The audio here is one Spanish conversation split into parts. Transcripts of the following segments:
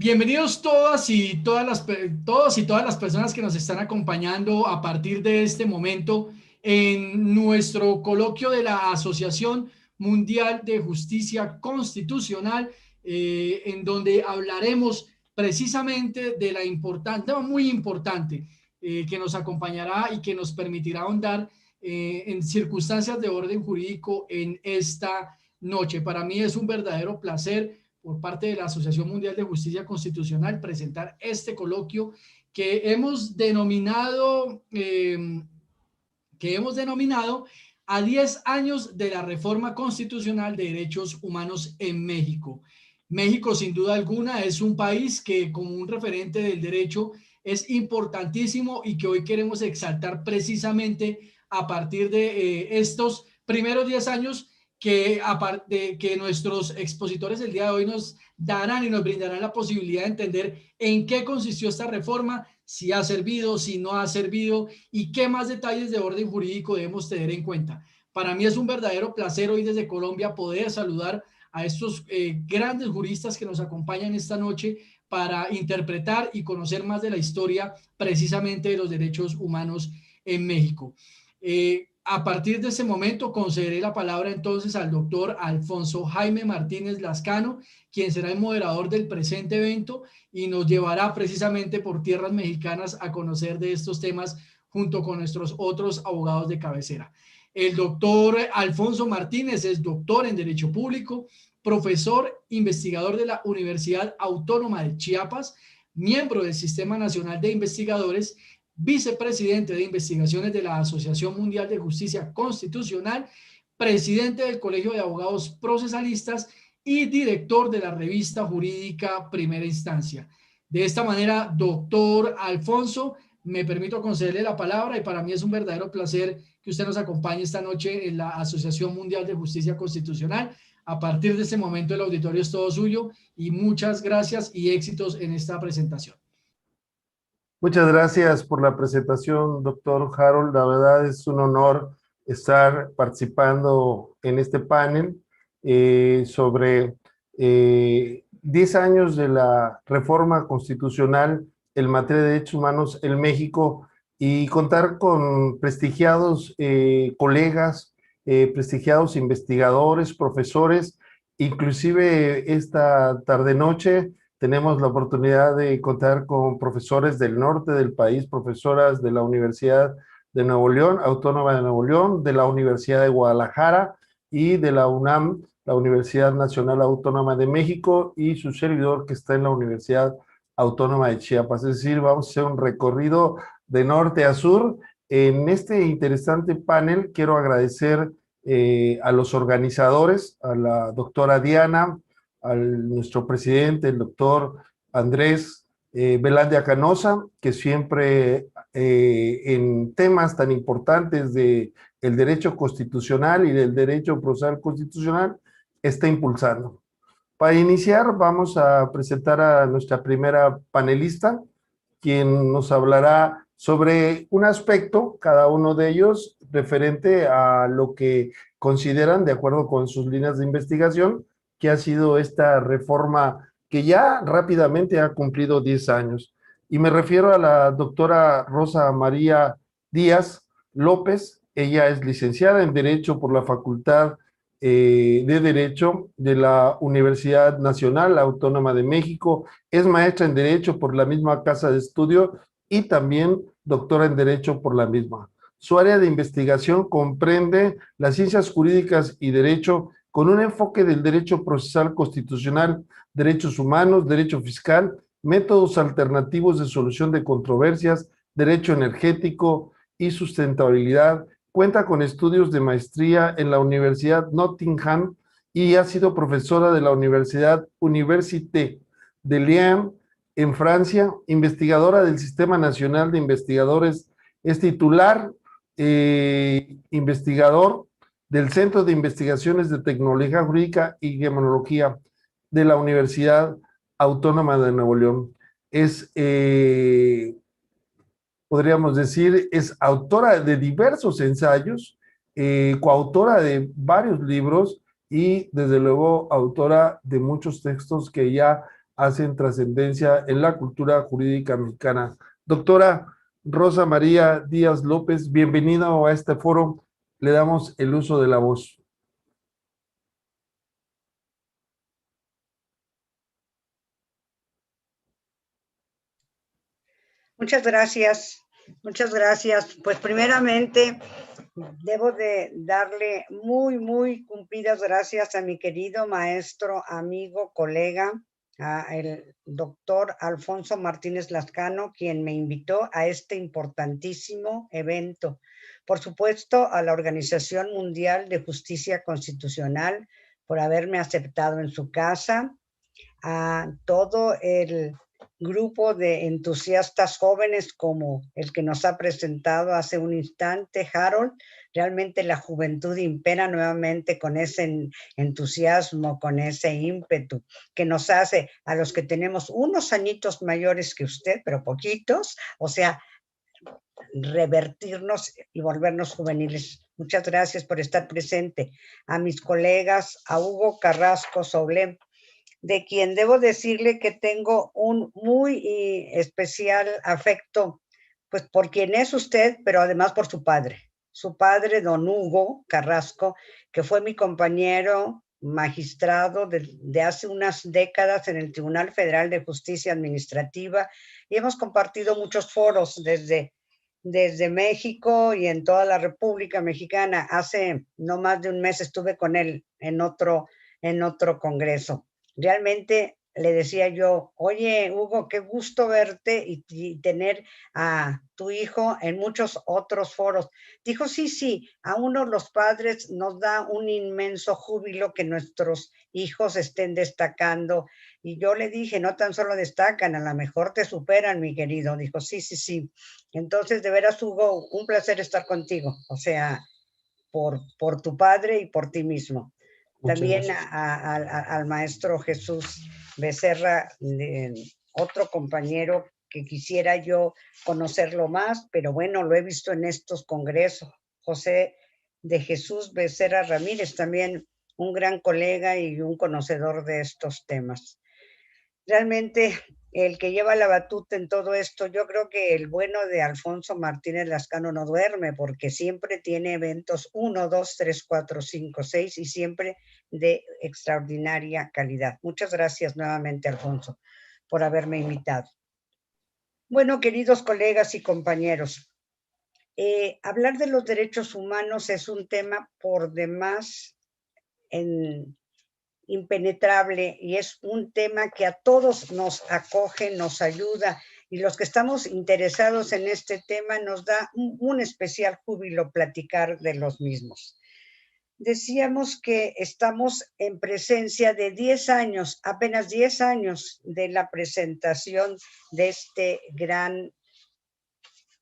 Bienvenidos todos y todas las personas que nos están acompañando a partir de este momento en nuestro coloquio de la Asociación Mundial de Justicia Constitucional, en donde hablaremos precisamente de la importante, tema muy importante, que nos acompañará y que nos permitirá ahondar en circunstancias de orden jurídico en esta noche. Para mí es un verdadero placer por parte de la Asociación Mundial de Justicia Constitucional presentar este coloquio que hemos denominado, a 10 años de la reforma constitucional de derechos humanos en México. México, sin duda alguna, es un país que como un referente del derecho es importantísimo y que hoy queremos exaltar precisamente a partir de estos primeros 10 años que, aparte, que nuestros expositores el día de hoy nos darán y nos brindarán la posibilidad de entender en qué consistió esta reforma, si ha servido, si no ha servido y qué más detalles de orden jurídico debemos tener en cuenta. Para mí es un verdadero placer hoy desde Colombia poder saludar a estos grandes juristas que nos acompañan esta noche para interpretar y conocer más de la historia precisamente de los derechos humanos en México. A partir de ese momento concederé la palabra entonces al doctor Alfonso Jaime Martínez Lascano, quien será el moderador del presente evento y nos llevará precisamente por tierras mexicanas a conocer de estos temas junto con nuestros otros abogados de cabecera. El doctor Alfonso Martínez es doctor en Derecho Público, profesor investigador de la Universidad Autónoma de Chiapas, miembro del Sistema Nacional de Investigadores, vicepresidente de investigaciones de la Asociación Mundial de Justicia Constitucional, presidente del Colegio de Abogados Procesalistas y director de la revista jurídica Primera Instancia. De esta manera, doctor Alfonso, me permito concederle la palabra y para mí es un verdadero placer que usted nos acompañe esta noche en la Asociación Mundial de Justicia Constitucional. A partir de este momento el auditorio es todo suyo y muchas gracias y éxitos en esta presentación. Muchas gracias por la presentación, doctor Harold. La verdad es un honor estar participando en este panel sobre 10 años de la reforma constitucional en materia de derechos humanos en México y contar con prestigiados colegas, prestigiados investigadores, profesores, inclusive esta tarde-noche tenemos la oportunidad de contar con profesores del norte del país, profesoras de la Universidad de Nuevo León, Autónoma de Nuevo León, de la Universidad de Guadalajara y de la UNAM, la Universidad Nacional Autónoma de México, y su servidor que está en la Universidad Autónoma de Chiapas. Es decir, vamos a hacer un recorrido de norte a sur. En este interesante panel quiero agradecer a los organizadores, a la doctora Diana, a nuestro presidente, el doctor Andrés Velandia Canosa, que siempre en temas tan importantes de el derecho constitucional y del derecho procesal constitucional está impulsando. Para iniciar, vamos a presentar a nuestra primera panelista, quien nos hablará sobre un aspecto, cada uno de ellos, referente a lo que consideran, de acuerdo con sus líneas de investigación, que ha sido esta reforma que ya rápidamente ha cumplido 10 años. Y me refiero a la doctora Rosa María Díaz López. Ella es licenciada en Derecho por la Facultad de Derecho de la Universidad Nacional Autónoma de México. Es maestra en Derecho por la misma casa de estudio y también doctora en Derecho por la misma. Su área de investigación comprende las ciencias jurídicas y derecho con un enfoque del derecho procesal constitucional, derechos humanos, derecho fiscal, métodos alternativos de solución de controversias, derecho energético y sustentabilidad. Cuenta con estudios de maestría en la Universidad Nottingham y ha sido profesora de la Université de Lyon en Francia, investigadora del Sistema Nacional de Investigadores, es titular, investigador del Centro de Investigaciones de Tecnología Jurídica y Demonología de la Universidad Autónoma de Nuevo León. Es, podríamos decir, es autora de diversos ensayos, coautora de varios libros y, desde luego, autora de muchos textos que ya hacen trascendencia en la cultura jurídica mexicana. Doctora Rosa María Díaz López, bienvenida a este foro. Le damos el uso de la voz. Muchas gracias. Muchas gracias. Pues primeramente debo de darle muy cumplidas gracias a mi querido maestro, amigo, colega, a el doctor Alfonso Martínez Lascano, quien me invitó a este importantísimo evento. Por supuesto, a la Organización Mundial de Justicia Constitucional por haberme aceptado en su casa, a todo el grupo de entusiastas jóvenes como el que nos ha presentado hace un instante, Harold. Realmente la juventud impera nuevamente con ese entusiasmo, con ese ímpetu que nos hace a los que tenemos unos añitos mayores que usted, pero poquitos, o sea, revertirnos y volvernos juveniles. Muchas gracias por estar presente. A mis colegas, a Hugo Carrasco Soblé, de quien debo decirle que tengo un muy especial afecto, pues por quien es usted, pero además por su padre, don Hugo Carrasco, que fue mi compañero magistrado de hace unas décadas en el Tribunal Federal de Justicia Administrativa, y hemos compartido muchos foros desde México y en toda la República Mexicana. Hace no más de un mes estuve con él en otro congreso. Realmente le decía yo, oye, Hugo, qué gusto verte y tener a tu hijo en muchos otros foros. Dijo, sí, a uno los padres nos da un inmenso júbilo que nuestros hijos estén destacando. Y yo le dije, no tan solo destacan, a lo mejor te superan, mi querido. Dijo, sí. Entonces, de veras, Hugo, un placer estar contigo. O sea, por tu padre y por ti mismo. También al maestro Jesús Becerra, otro compañero que quisiera yo conocerlo más, pero bueno, lo he visto en estos congresos. José de Jesús Becerra Ramírez, también un gran colega y un conocedor de estos temas. Realmente el que lleva la batuta en todo esto, yo creo que el bueno de Alfonso Martínez Lascano no duerme, porque siempre tiene eventos 1, 2, 3, 4, 5, 6 y siempre de extraordinaria calidad. Muchas gracias nuevamente, Alfonso, por haberme invitado. Bueno, queridos colegas y compañeros, hablar de los derechos humanos es un tema por demás impenetrable, y es un tema que a todos nos acoge, nos ayuda, y los que estamos interesados en este tema nos da un especial júbilo platicar de los mismos. Decíamos que estamos en presencia de 10 años, apenas 10 años de la presentación de este gran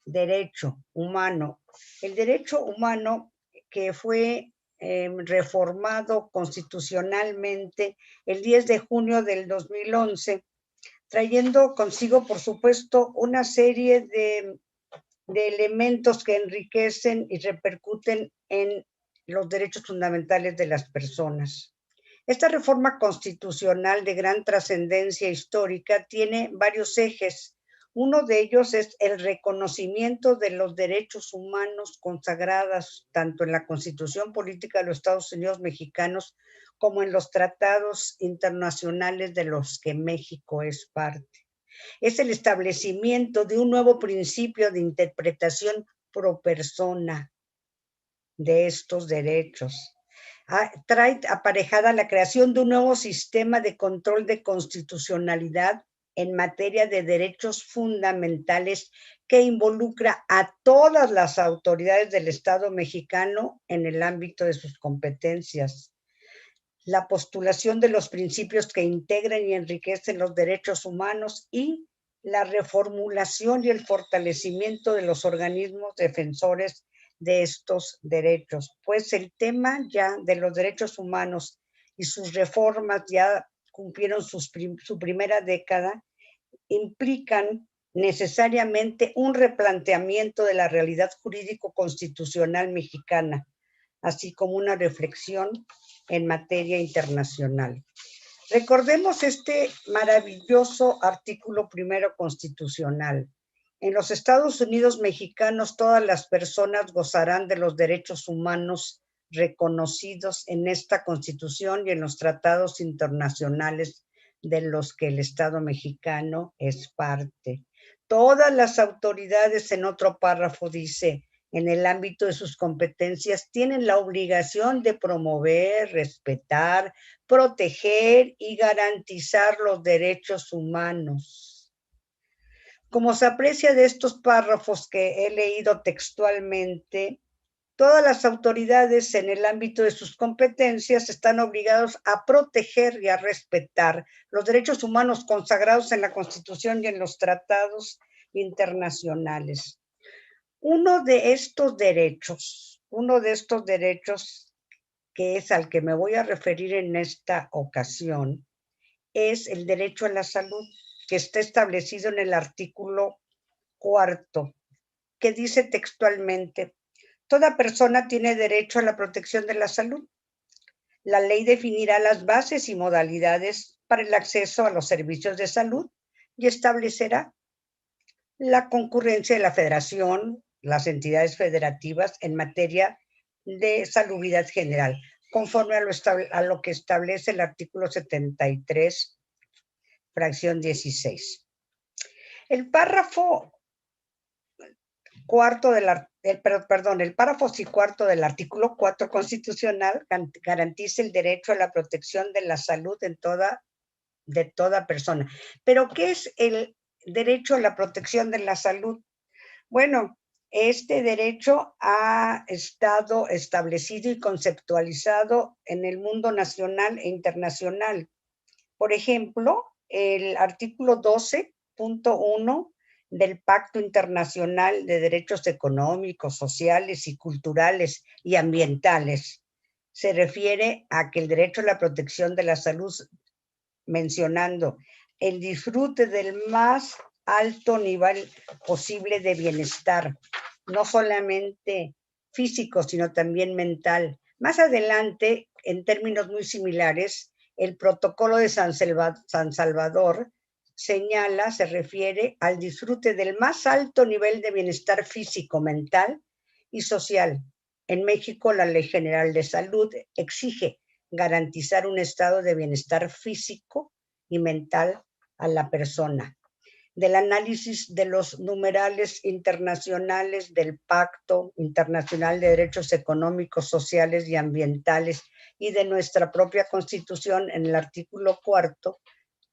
derecho humano. El derecho humano que fue reformado constitucionalmente el 10 de junio del 2011, trayendo consigo, por supuesto, una serie de elementos que enriquecen y repercuten en los derechos fundamentales de las personas. Esta reforma constitucional de gran trascendencia histórica tiene varios ejes. Uno de ellos es el reconocimiento de los derechos humanos consagrados tanto en la Constitución Política de los Estados Unidos Mexicanos como en los tratados internacionales de los que México es parte. Es el establecimiento de un nuevo principio de interpretación pro persona de estos derechos. Trae aparejada la creación de un nuevo sistema de control de constitucionalidad en materia de derechos fundamentales que involucra a todas las autoridades del Estado mexicano en el ámbito de sus competencias. La postulación de los principios que integran y enriquecen los derechos humanos y la reformulación y el fortalecimiento de los organismos defensores de estos derechos, pues el tema ya de los derechos humanos y sus reformas ya cumplieron su primera década, implican necesariamente un replanteamiento de la realidad jurídico-constitucional mexicana, así como una reflexión en materia internacional. Recordemos este maravilloso artículo primero constitucional. En los Estados Unidos mexicanos, todas las personas gozarán de los derechos humanos reconocidos en esta Constitución y en los tratados internacionales de los que el Estado mexicano es parte. Todas las autoridades, en otro párrafo dice, en el ámbito de sus competencias, tienen la obligación de promover, respetar, proteger y garantizar los derechos humanos. Como se aprecia de estos párrafos que he leído textualmente, todas las autoridades en el ámbito de sus competencias están obligados a proteger y a respetar los derechos humanos consagrados en la Constitución y en los tratados internacionales. Uno de estos derechos que es al que me voy a referir en esta ocasión, es el derecho a la salud, que está establecido en el artículo 4, que dice textualmente: toda persona tiene derecho a la protección de la salud. La ley definirá las bases y modalidades para el acceso a los servicios de salud y establecerá la concurrencia de la federación, las entidades federativas en materia de salubridad general, conforme a lo que establece el artículo 73, fracción 16. El párrafo cuarto el párrafo cuarto del artículo 4 constitucional garantiza el derecho a la protección de la salud de toda persona. ¿Pero qué es el derecho a la protección de la salud? Bueno, este derecho ha estado establecido y conceptualizado en el mundo nacional e internacional. Por ejemplo, el artículo 12.1 del Pacto Internacional de Derechos Económicos, Sociales y Culturales y Ambientales se refiere a que el derecho a la protección de la salud, mencionando el disfrute del más alto nivel posible de bienestar, no solamente físico, sino también mental. Más adelante, en términos muy similares, el protocolo de San Salvador se refiere al disfrute del más alto nivel de bienestar físico, mental y social. En México, la Ley General de Salud exige garantizar un estado de bienestar físico y mental a la persona. Del análisis de los numerales internacionales del Pacto Internacional de Derechos Económicos, Sociales y Ambientales y de nuestra propia Constitución, en el artículo 4,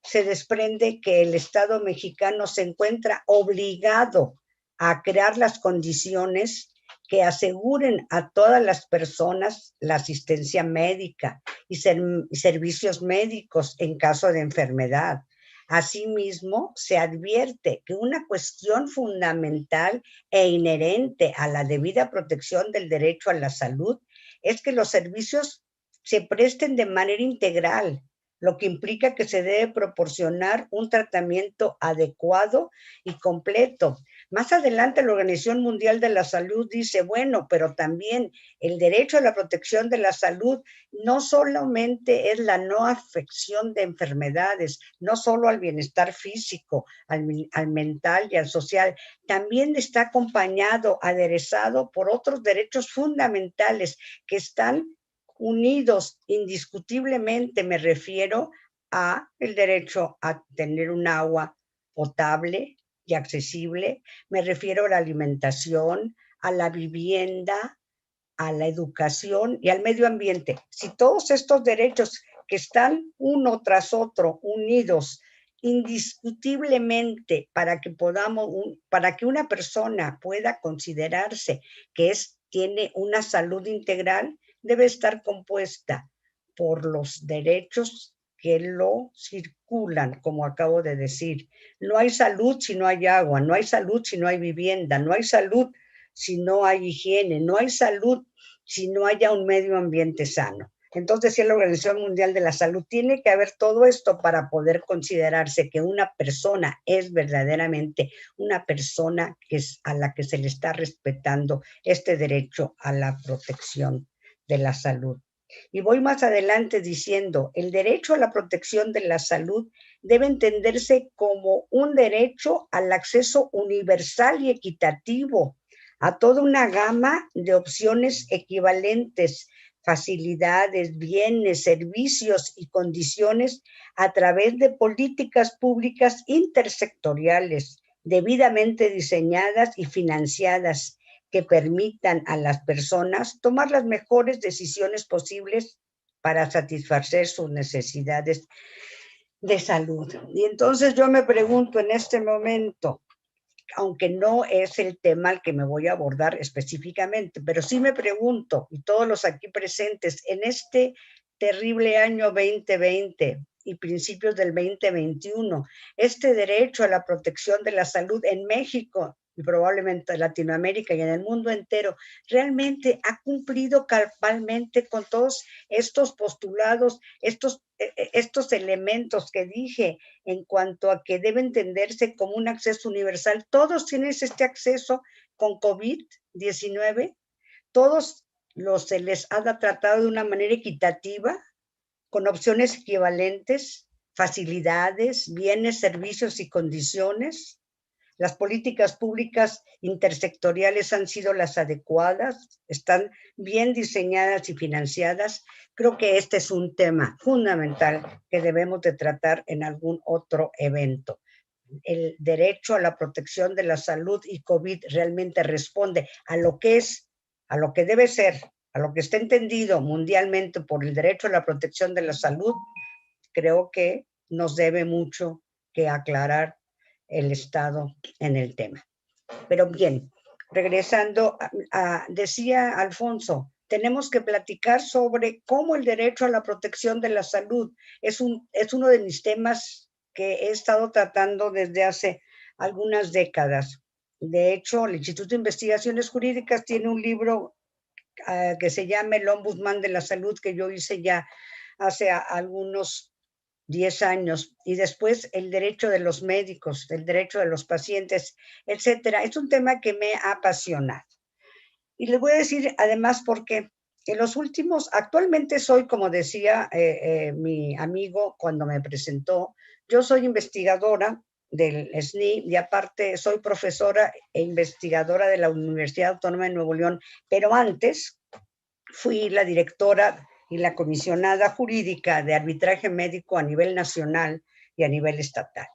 se desprende que el Estado mexicano se encuentra obligado a crear las condiciones que aseguren a todas las personas la asistencia médica y servicios médicos en caso de enfermedad. Asimismo, se advierte que una cuestión fundamental e inherente a la debida protección del derecho a la salud es que los servicios se presten de manera integral, lo que implica que se debe proporcionar un tratamiento adecuado y completo. Más adelante, la Organización Mundial de la Salud dice, bueno, pero también el derecho a la protección de la salud no solamente es la no afección de enfermedades, no solo al bienestar físico, al mental y al social, también está acompañado, aderezado por otros derechos fundamentales que están unidos indiscutiblemente. Me refiero a el derecho a tener un agua potable y accesible, me refiero a la alimentación, a la vivienda, a la educación y al medio ambiente. Si todos estos derechos que están uno tras otro unidos indiscutiblemente para que una persona pueda considerarse que tiene una salud integral, debe estar compuesta por los derechos que lo circulan, como acabo de decir. No hay salud si no hay agua, no hay salud si no hay vivienda, no hay salud si no hay higiene, no hay salud si no haya un medio ambiente sano. Entonces, si la Organización Mundial de la Salud tiene que haber todo esto para poder considerarse que una persona es verdaderamente una persona a la que se le está respetando este derecho a la protección de la salud. Y voy más adelante diciendo, el derecho a la protección de la salud debe entenderse como un derecho al acceso universal y equitativo a toda una gama de opciones equivalentes, facilidades, bienes, servicios y condiciones a través de políticas públicas intersectoriales, debidamente diseñadas y financiadas, que permitan a las personas tomar las mejores decisiones posibles para satisfacer sus necesidades de salud. Y entonces yo me pregunto en este momento, aunque no es el tema al que me voy a abordar específicamente, pero sí me pregunto, y todos los aquí presentes, en este terrible año 2020 y principios del 2021, este derecho a la protección de la salud en México y probablemente en Latinoamérica y en el mundo entero, realmente ha cumplido cabalmente con todos estos postulados, estos elementos que dije, en cuanto a que debe entenderse como un acceso universal. Todos tienen este acceso con COVID-19, todos se les ha tratado de una manera equitativa, con opciones equivalentes, facilidades, bienes, servicios y condiciones. Las políticas públicas intersectoriales han sido las adecuadas, están bien diseñadas y financiadas. Creo que este es un tema fundamental que debemos de tratar en algún otro evento. El derecho a la protección de la salud y COVID realmente responde a lo que es, a lo que debe ser, a lo que está entendido mundialmente por el derecho a la protección de la salud. Creo que nos debe mucho que aclarar el Estado en el tema. Pero bien, regresando, decía Alfonso, tenemos que platicar sobre cómo el derecho a la protección de la salud es uno de mis temas que he estado tratando desde hace algunas décadas. De hecho, el Instituto de Investigaciones Jurídicas tiene un libro que se llama El Ombudsman de la Salud, que yo hice ya hace algunos 10 años, y después el derecho de los médicos, el derecho de los pacientes, etcétera. Es un tema que me ha apasionado. Y les voy a decir además porque en los últimos, actualmente soy, como decía mi amigo cuando me presentó, yo soy investigadora del SNI y aparte soy profesora e investigadora de la Universidad Autónoma de Nuevo León, pero antes fui la directora y la comisionada jurídica de arbitraje médico a nivel nacional y a nivel estatal.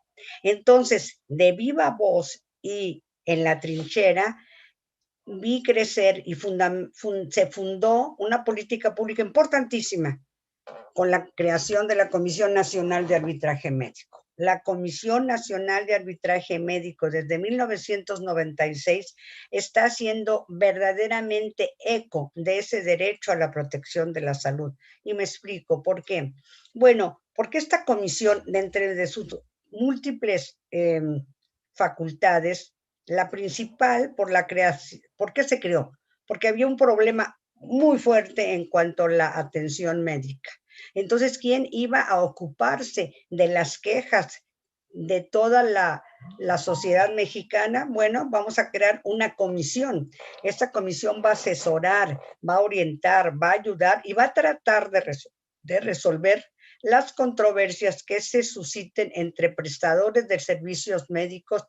Entonces, de viva voz y en la trinchera, vi crecer y se fundó una política pública importantísima con la creación de la Comisión Nacional de Arbitraje Médico. La Comisión Nacional de Arbitraje Médico desde 1996 está haciendo verdaderamente eco de ese derecho a la protección de la salud. Y me explico por qué. Bueno, porque esta comisión, de entre sus múltiples facultades, la principal por la creación, ¿por qué se creó? Porque había un problema muy fuerte en cuanto a la atención médica. Entonces, ¿quién iba a ocuparse de las quejas de toda la sociedad mexicana? Bueno, vamos a crear una comisión. Esta comisión va a asesorar, va a orientar, va a ayudar y va a tratar de resolver las controversias que se susciten entre prestadores de servicios médicos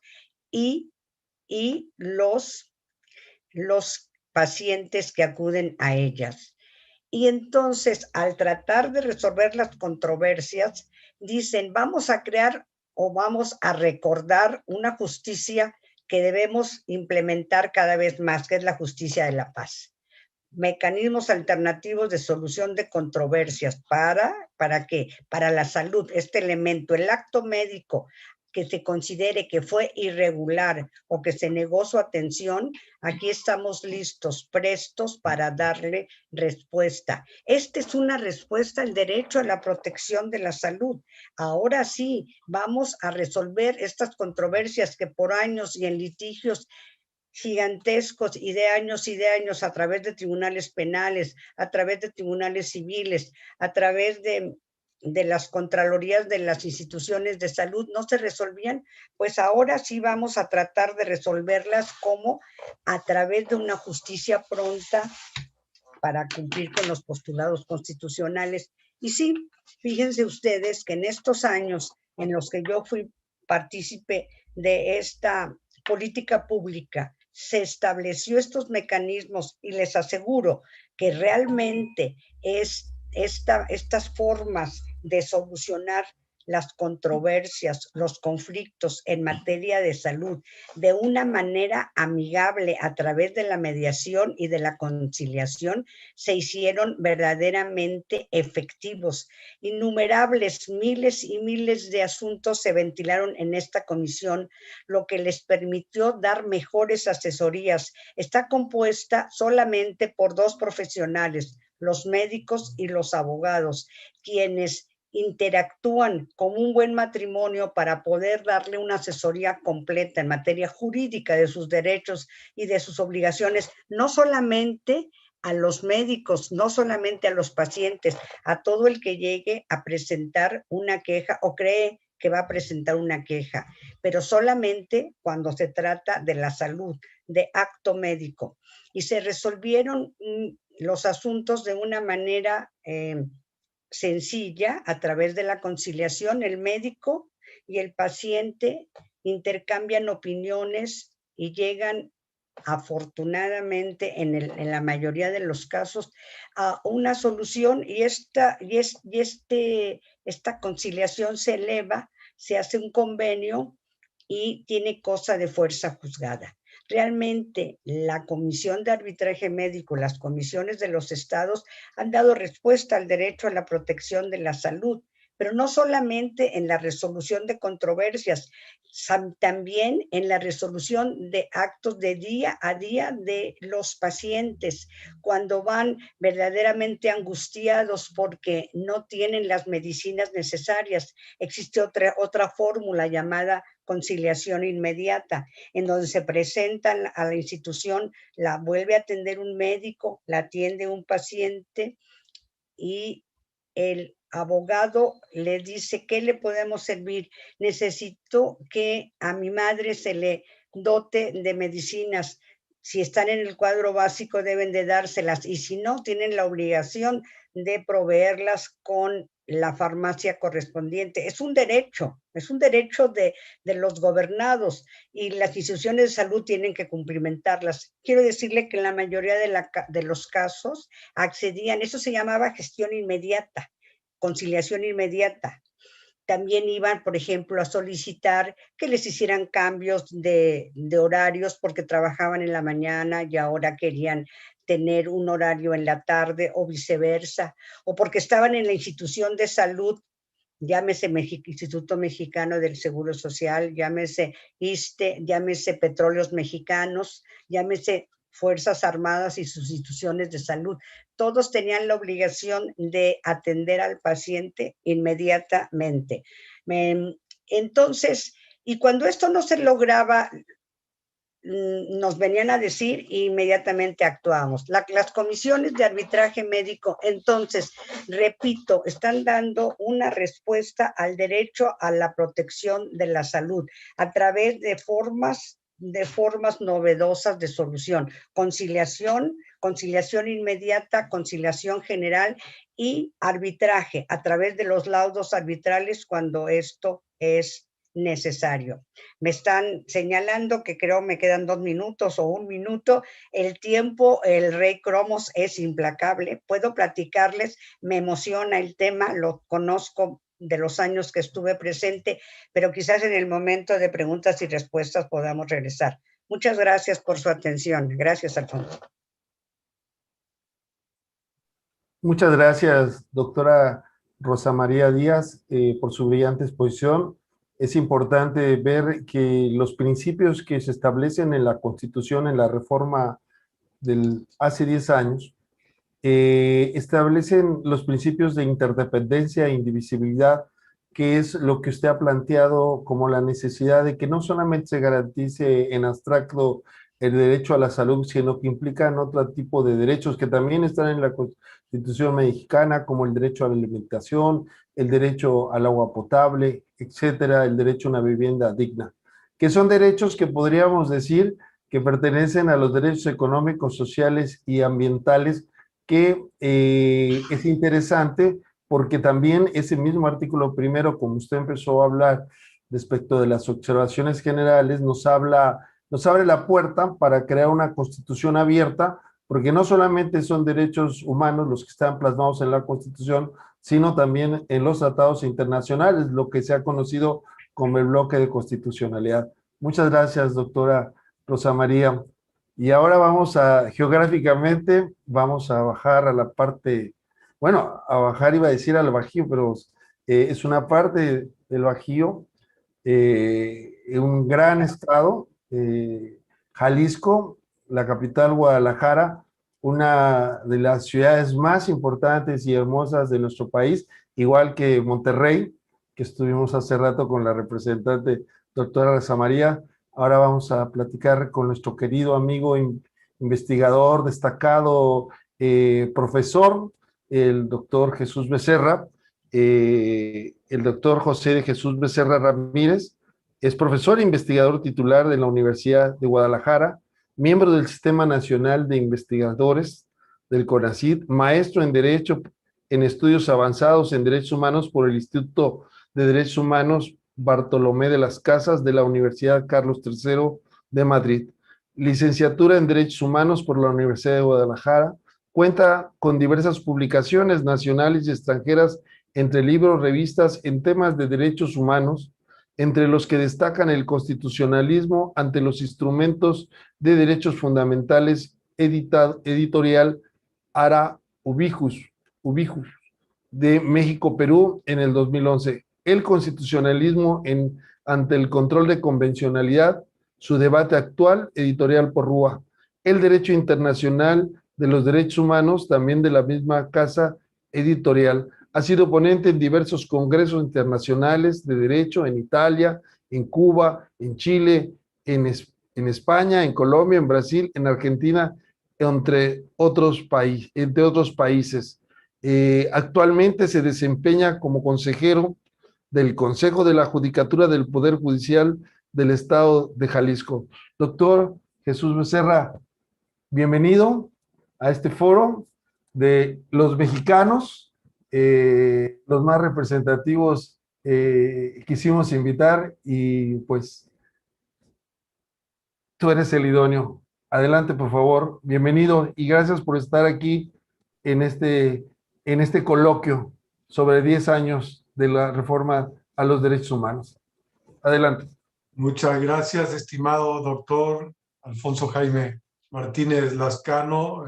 y los pacientes que acuden a ellas. Y entonces, al tratar de resolver las controversias, dicen, vamos a crear o vamos a recordar una justicia que debemos implementar cada vez más, que es la justicia de la paz. Mecanismos alternativos de solución de controversias. ¿Para qué? Para la salud, este elemento, el acto médico que se considere que fue irregular o que se negó su atención, aquí estamos listos, prestos para darle respuesta. Esta es una respuesta al derecho a la protección de la salud. Ahora sí, vamos a resolver estas controversias que por años y en litigios gigantescos y de años a través de tribunales penales, a través de tribunales civiles, a través de las contralorías de las instituciones de salud no se resolvían, pues ahora sí vamos a tratar de resolverlas como a través de una justicia pronta para cumplir con los postulados constitucionales. Y sí, fíjense ustedes que en estos años en los que yo fui partícipe de esta política pública, se estableció estos mecanismos y les aseguro que realmente estas formas de solucionar las controversias, los conflictos en materia de salud de una manera amigable a través de la mediación y de la conciliación se hicieron verdaderamente efectivos. Innumerables, miles y miles de asuntos se ventilaron en esta comisión, lo que les permitió dar mejores asesorías. Está compuesta solamente por 2 profesionales, los médicos y los abogados, quienes interactúan como un buen matrimonio para poder darle una asesoría completa en materia jurídica de sus derechos y de sus obligaciones, no solamente a los médicos, no solamente a los pacientes, a todo el que llegue a presentar una queja o cree que va a presentar una queja, pero solamente cuando se trata de la salud, de acto médico. Y se resolvieron los asuntos de una manera sencilla a través de la conciliación. El médico y el paciente intercambian opiniones y llegan afortunadamente en la mayoría de los casos a una solución, y esta conciliación se eleva, se hace un convenio y tiene cosa de fuerza juzgada. Realmente la Comisión de Arbitraje Médico, las comisiones de los estados han dado respuesta al derecho a la protección de la salud, pero no solamente en la resolución de controversias, también en la resolución de actos de día a día de los pacientes, cuando van verdaderamente angustiados porque no tienen las medicinas necesarias. Existe otra fórmula llamada conciliación inmediata, en donde se presentan a la institución, la vuelve a atender un médico, la atiende un paciente y el abogado le dice: ¿qué le podemos servir? Necesito que a mi madre se le dote de medicinas. Si están en el cuadro básico deben de dárselas, y si no, tienen la obligación de proveerlas con la farmacia correspondiente. Es un derecho de los gobernados, y las instituciones de salud tienen que cumplimentarlas. Quiero decirle que en la mayoría de los casos accedían, eso se llamaba gestión inmediata, conciliación inmediata. También iban, por ejemplo, a solicitar que les hicieran cambios de horarios porque trabajaban en la mañana y ahora querían tener un horario en la tarde, o viceversa, o porque estaban en la institución de salud, llámese Instituto Mexicano del Seguro Social, llámese ISSSTE, llámese Petróleos Mexicanos, llámese Fuerzas Armadas y sus instituciones de salud. Todos tenían la obligación de atender al paciente inmediatamente. Entonces, y cuando esto no se lograba, nos venían a decir e inmediatamente actuábamos. Las comisiones de arbitraje médico, entonces, repito, están dando una respuesta al derecho a la protección de la salud a través de formas novedosas de solución: conciliación inmediata, conciliación general y arbitraje a través de los laudos arbitrales cuando esto es necesario. Me están señalando que creo me quedan 2 minutos o 1 minuto. El tiempo, el rey Cromos es implacable. Puedo platicarles, me emociona el tema, lo conozco de los años que estuve presente, pero quizás en el momento de preguntas y respuestas podamos regresar. Muchas gracias por su atención. Gracias, Alfonso. Muchas gracias, doctora Rosa María Díaz, por su brillante exposición. Es importante ver que los principios que se establecen en la Constitución, en la reforma del hace 10 años, establecen los principios de interdependencia e indivisibilidad, que es lo que usted ha planteado como la necesidad de que no solamente se garantice en abstracto el derecho a la salud, sino que implican otro tipo de derechos que también están en la Constitución mexicana, como el derecho a la alimentación, el derecho al agua potable, etcétera, el derecho a una vivienda digna, que son derechos que podríamos decir que pertenecen a los derechos económicos, sociales y ambientales que es interesante porque también ese mismo artículo primero, como usted empezó a hablar respecto de las observaciones generales, nos abre la puerta para crear una constitución abierta, porque no solamente son derechos humanos los que están plasmados en la Constitución, sino también en los tratados internacionales, lo que se ha conocido como el bloque de constitucionalidad. Muchas gracias, doctora Rosa María. Y ahora geográficamente, vamos a bajar a la parte, bueno, a bajar iba a decir al Bajío, pero es una parte del Bajío, un gran estado, Jalisco, la capital Guadalajara, una de las ciudades más importantes y hermosas de nuestro país, igual que Monterrey, que estuvimos hace rato con la representante doctora Rosa María. Ahora vamos a platicar con nuestro querido amigo investigador, destacado profesor, el doctor Jesús Becerra. El doctor José de Jesús Becerra Ramírez es profesor e investigador titular de la Universidad de Guadalajara, miembro del Sistema Nacional de Investigadores del CONACYT, maestro en Derecho en Estudios Avanzados en Derechos Humanos por el Instituto de Derechos Humanos Bartolomé de las Casas de la Universidad Carlos III de Madrid, licenciatura en Derechos Humanos por la Universidad de Guadalajara, cuenta con diversas publicaciones nacionales y extranjeras entre libros, revistas en temas de derechos humanos, entre los que destacan el constitucionalismo ante los instrumentos de derechos fundamentales, editorial Ara Ubijus de México-Perú en el 2011. El constitucionalismo ante el control de convencionalidad, su debate actual, editorial Porrúa. El derecho internacional de los derechos humanos, también de la misma casa editorial. Ha sido ponente en diversos congresos internacionales de derecho en Italia, en Cuba, en Chile, en España, en Colombia, en Brasil, en Argentina, entre otros países. Actualmente se desempeña como consejero del Consejo de la Judicatura del Poder Judicial del Estado de Jalisco. Doctor Jesús Becerra, bienvenido a este foro de los mexicanos, los más representativos quisimos invitar y pues tú eres el idóneo. Adelante, por favor. Bienvenido y gracias por estar aquí en este coloquio sobre 10 años de la reforma a los derechos humanos. Adelante. Muchas gracias, estimado doctor Alfonso Jaime Martínez Lascano,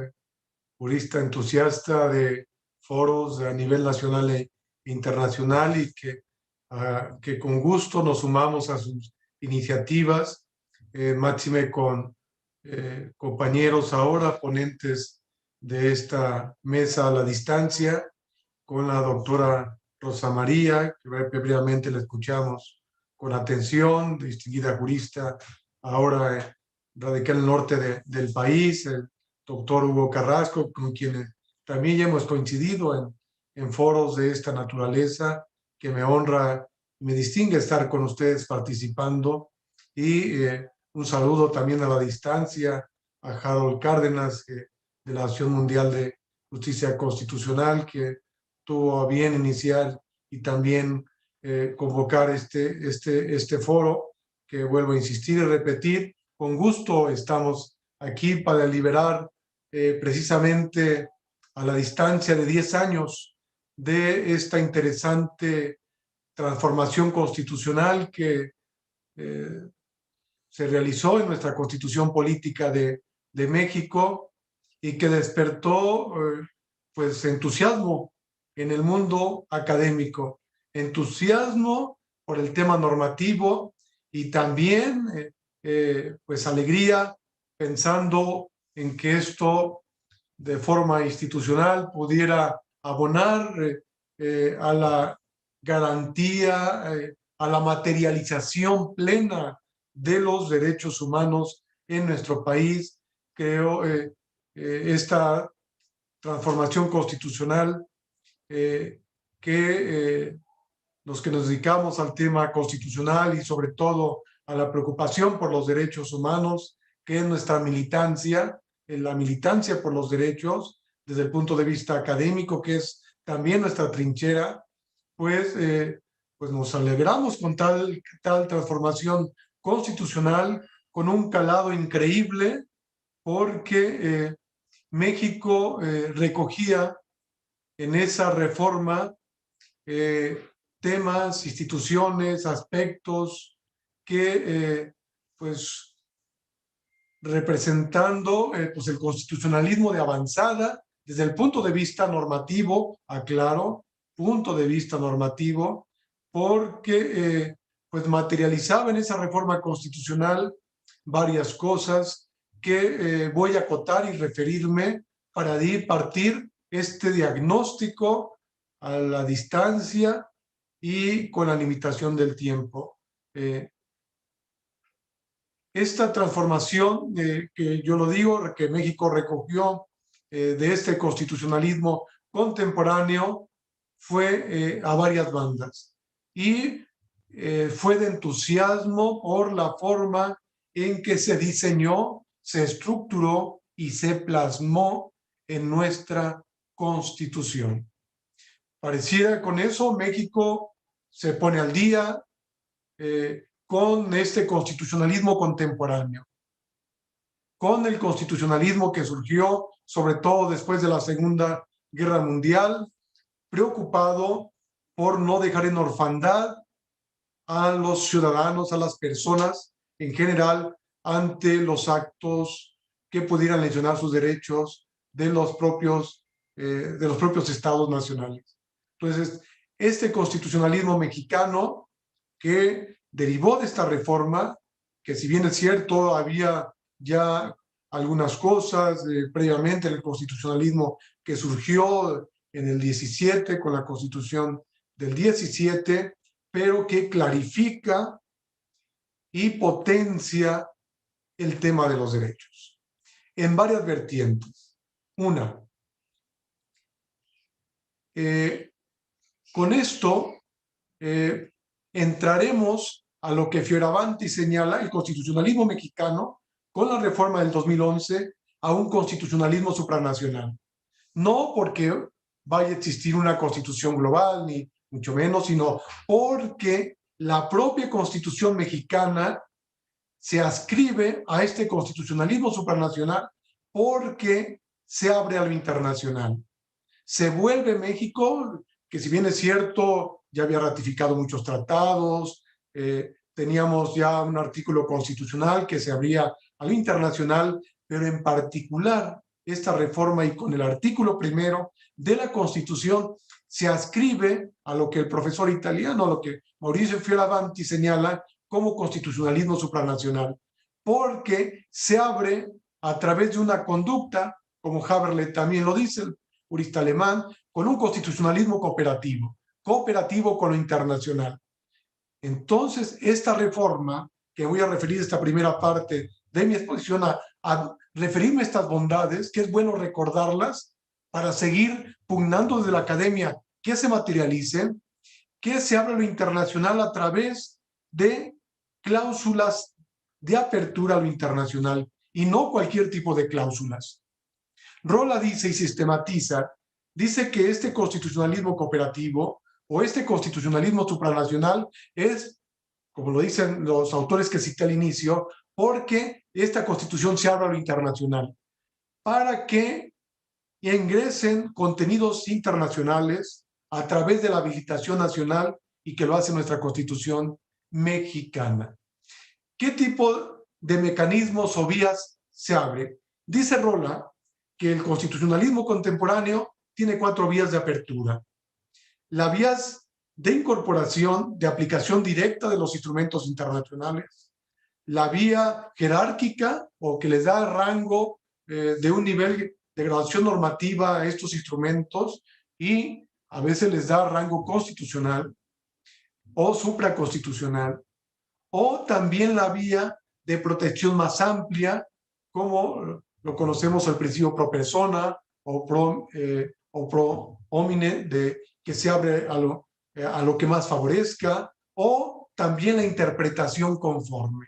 jurista entusiasta de foros a nivel nacional e internacional y que con gusto nos sumamos a sus iniciativas, máxime con compañeros ahora, ponentes de esta mesa a la distancia, con la doctora Rosa María, que previamente la escuchamos con atención, distinguida jurista, ahora radical en el norte del país, el doctor Hugo Carrasco, con quien también ya hemos coincidido en foros de esta naturaleza, que me honra y me distingue estar con ustedes participando, y un saludo también a la distancia a Harold Cárdenas, de la Asociación Mundial de Justicia Constitucional, que tuvo a bien iniciar y también convocar este foro, que vuelvo a insistir y repetir. Con gusto estamos aquí para deliberar precisamente a la distancia de 10 años de esta interesante transformación constitucional que se realizó en nuestra Constitución Política de México y que despertó pues entusiasmo en el mundo académico, entusiasmo por el tema normativo y también pues alegría pensando en que esto de forma institucional pudiera abonar a la garantía, a la materialización plena de los derechos humanos en nuestro país. Creo esta transformación constitucional que los que nos dedicamos al tema constitucional y sobre todo a la preocupación por los derechos humanos, que es nuestra militancia, la militancia por los derechos, desde el punto de vista académico, que es también nuestra trinchera, pues nos alegramos con tal transformación constitucional, con un calado increíble, porque México recogía en esa reforma temas, instituciones, aspectos que, pues, representando pues el constitucionalismo de avanzada desde el punto de vista normativo, aclaro, punto de vista normativo, porque pues materializaba en esa reforma constitucional varias cosas que voy a acotar y referirme para partir este diagnóstico a la distancia y con la limitación del tiempo. Esta transformación, que yo lo digo, que México recogió de este constitucionalismo contemporáneo, fue a varias bandas y fue de entusiasmo por la forma en que se diseñó, se estructuró y se plasmó en nuestra Constitución. Pareciera con eso México se pone al día con este constitucionalismo contemporáneo, con el constitucionalismo que surgió sobre todo después de la Segunda Guerra Mundial, preocupado por no dejar en orfandad a los ciudadanos, a las personas en general, ante los actos que pudieran lesionar sus derechos de los propios estados nacionales. Entonces, este constitucionalismo mexicano que derivó de esta reforma, que si bien es cierto, había ya algunas cosas previamente en el constitucionalismo que surgió en el 17 con la Constitución del 17, pero que clarifica y potencia el tema de los derechos en varias vertientes. Una, con esto entraremos a lo que Fioravanti señala, el constitucionalismo mexicano, con la reforma del 2011, a un constitucionalismo supranacional. No porque vaya a existir una constitución global, ni mucho menos, sino porque la propia Constitución mexicana se adscribe a este constitucionalismo supranacional porque se abre a lo internacional. Se vuelve México, que si bien es cierto, ya había ratificado muchos tratados, teníamos ya un artículo constitucional que se abría a lo internacional, pero en particular esta reforma y con el artículo primero de la Constitución se adscribe a lo que el profesor italiano, a lo que Mauricio Fioravanti señala como constitucionalismo supranacional, porque se abre a través de una conducta, como Haberle también lo dice, el jurista alemán, con un constitucionalismo cooperativo con lo internacional. Entonces, esta reforma, que voy a referir esta primera parte de mi exposición a referirme a estas bondades, que es bueno recordarlas para seguir pugnando desde la academia que se materialicen, que se abra lo internacional a través de cláusulas de apertura a lo internacional y no cualquier tipo de cláusulas. Rolla dice y sistematiza, dice que este constitucionalismo cooperativo o este constitucionalismo supranacional es, como lo dicen los autores que cité al inicio, porque esta constitución se abre a lo internacional, para que ingresen contenidos internacionales a través de la habilitación nacional y que lo hace nuestra Constitución mexicana. ¿Qué tipo de mecanismos o vías se abre? Dice Rolla que el constitucionalismo contemporáneo tiene 4 vías de apertura. Las vías de incorporación, de aplicación directa de los instrumentos internacionales, la vía jerárquica o que les da rango de un nivel de graduación normativa a estos instrumentos y a veces les da rango constitucional o supraconstitucional, o también la vía de protección más amplia, como lo conocemos al principio pro persona o pro homine, de que se abre a lo que más favorezca, o también la interpretación conforme.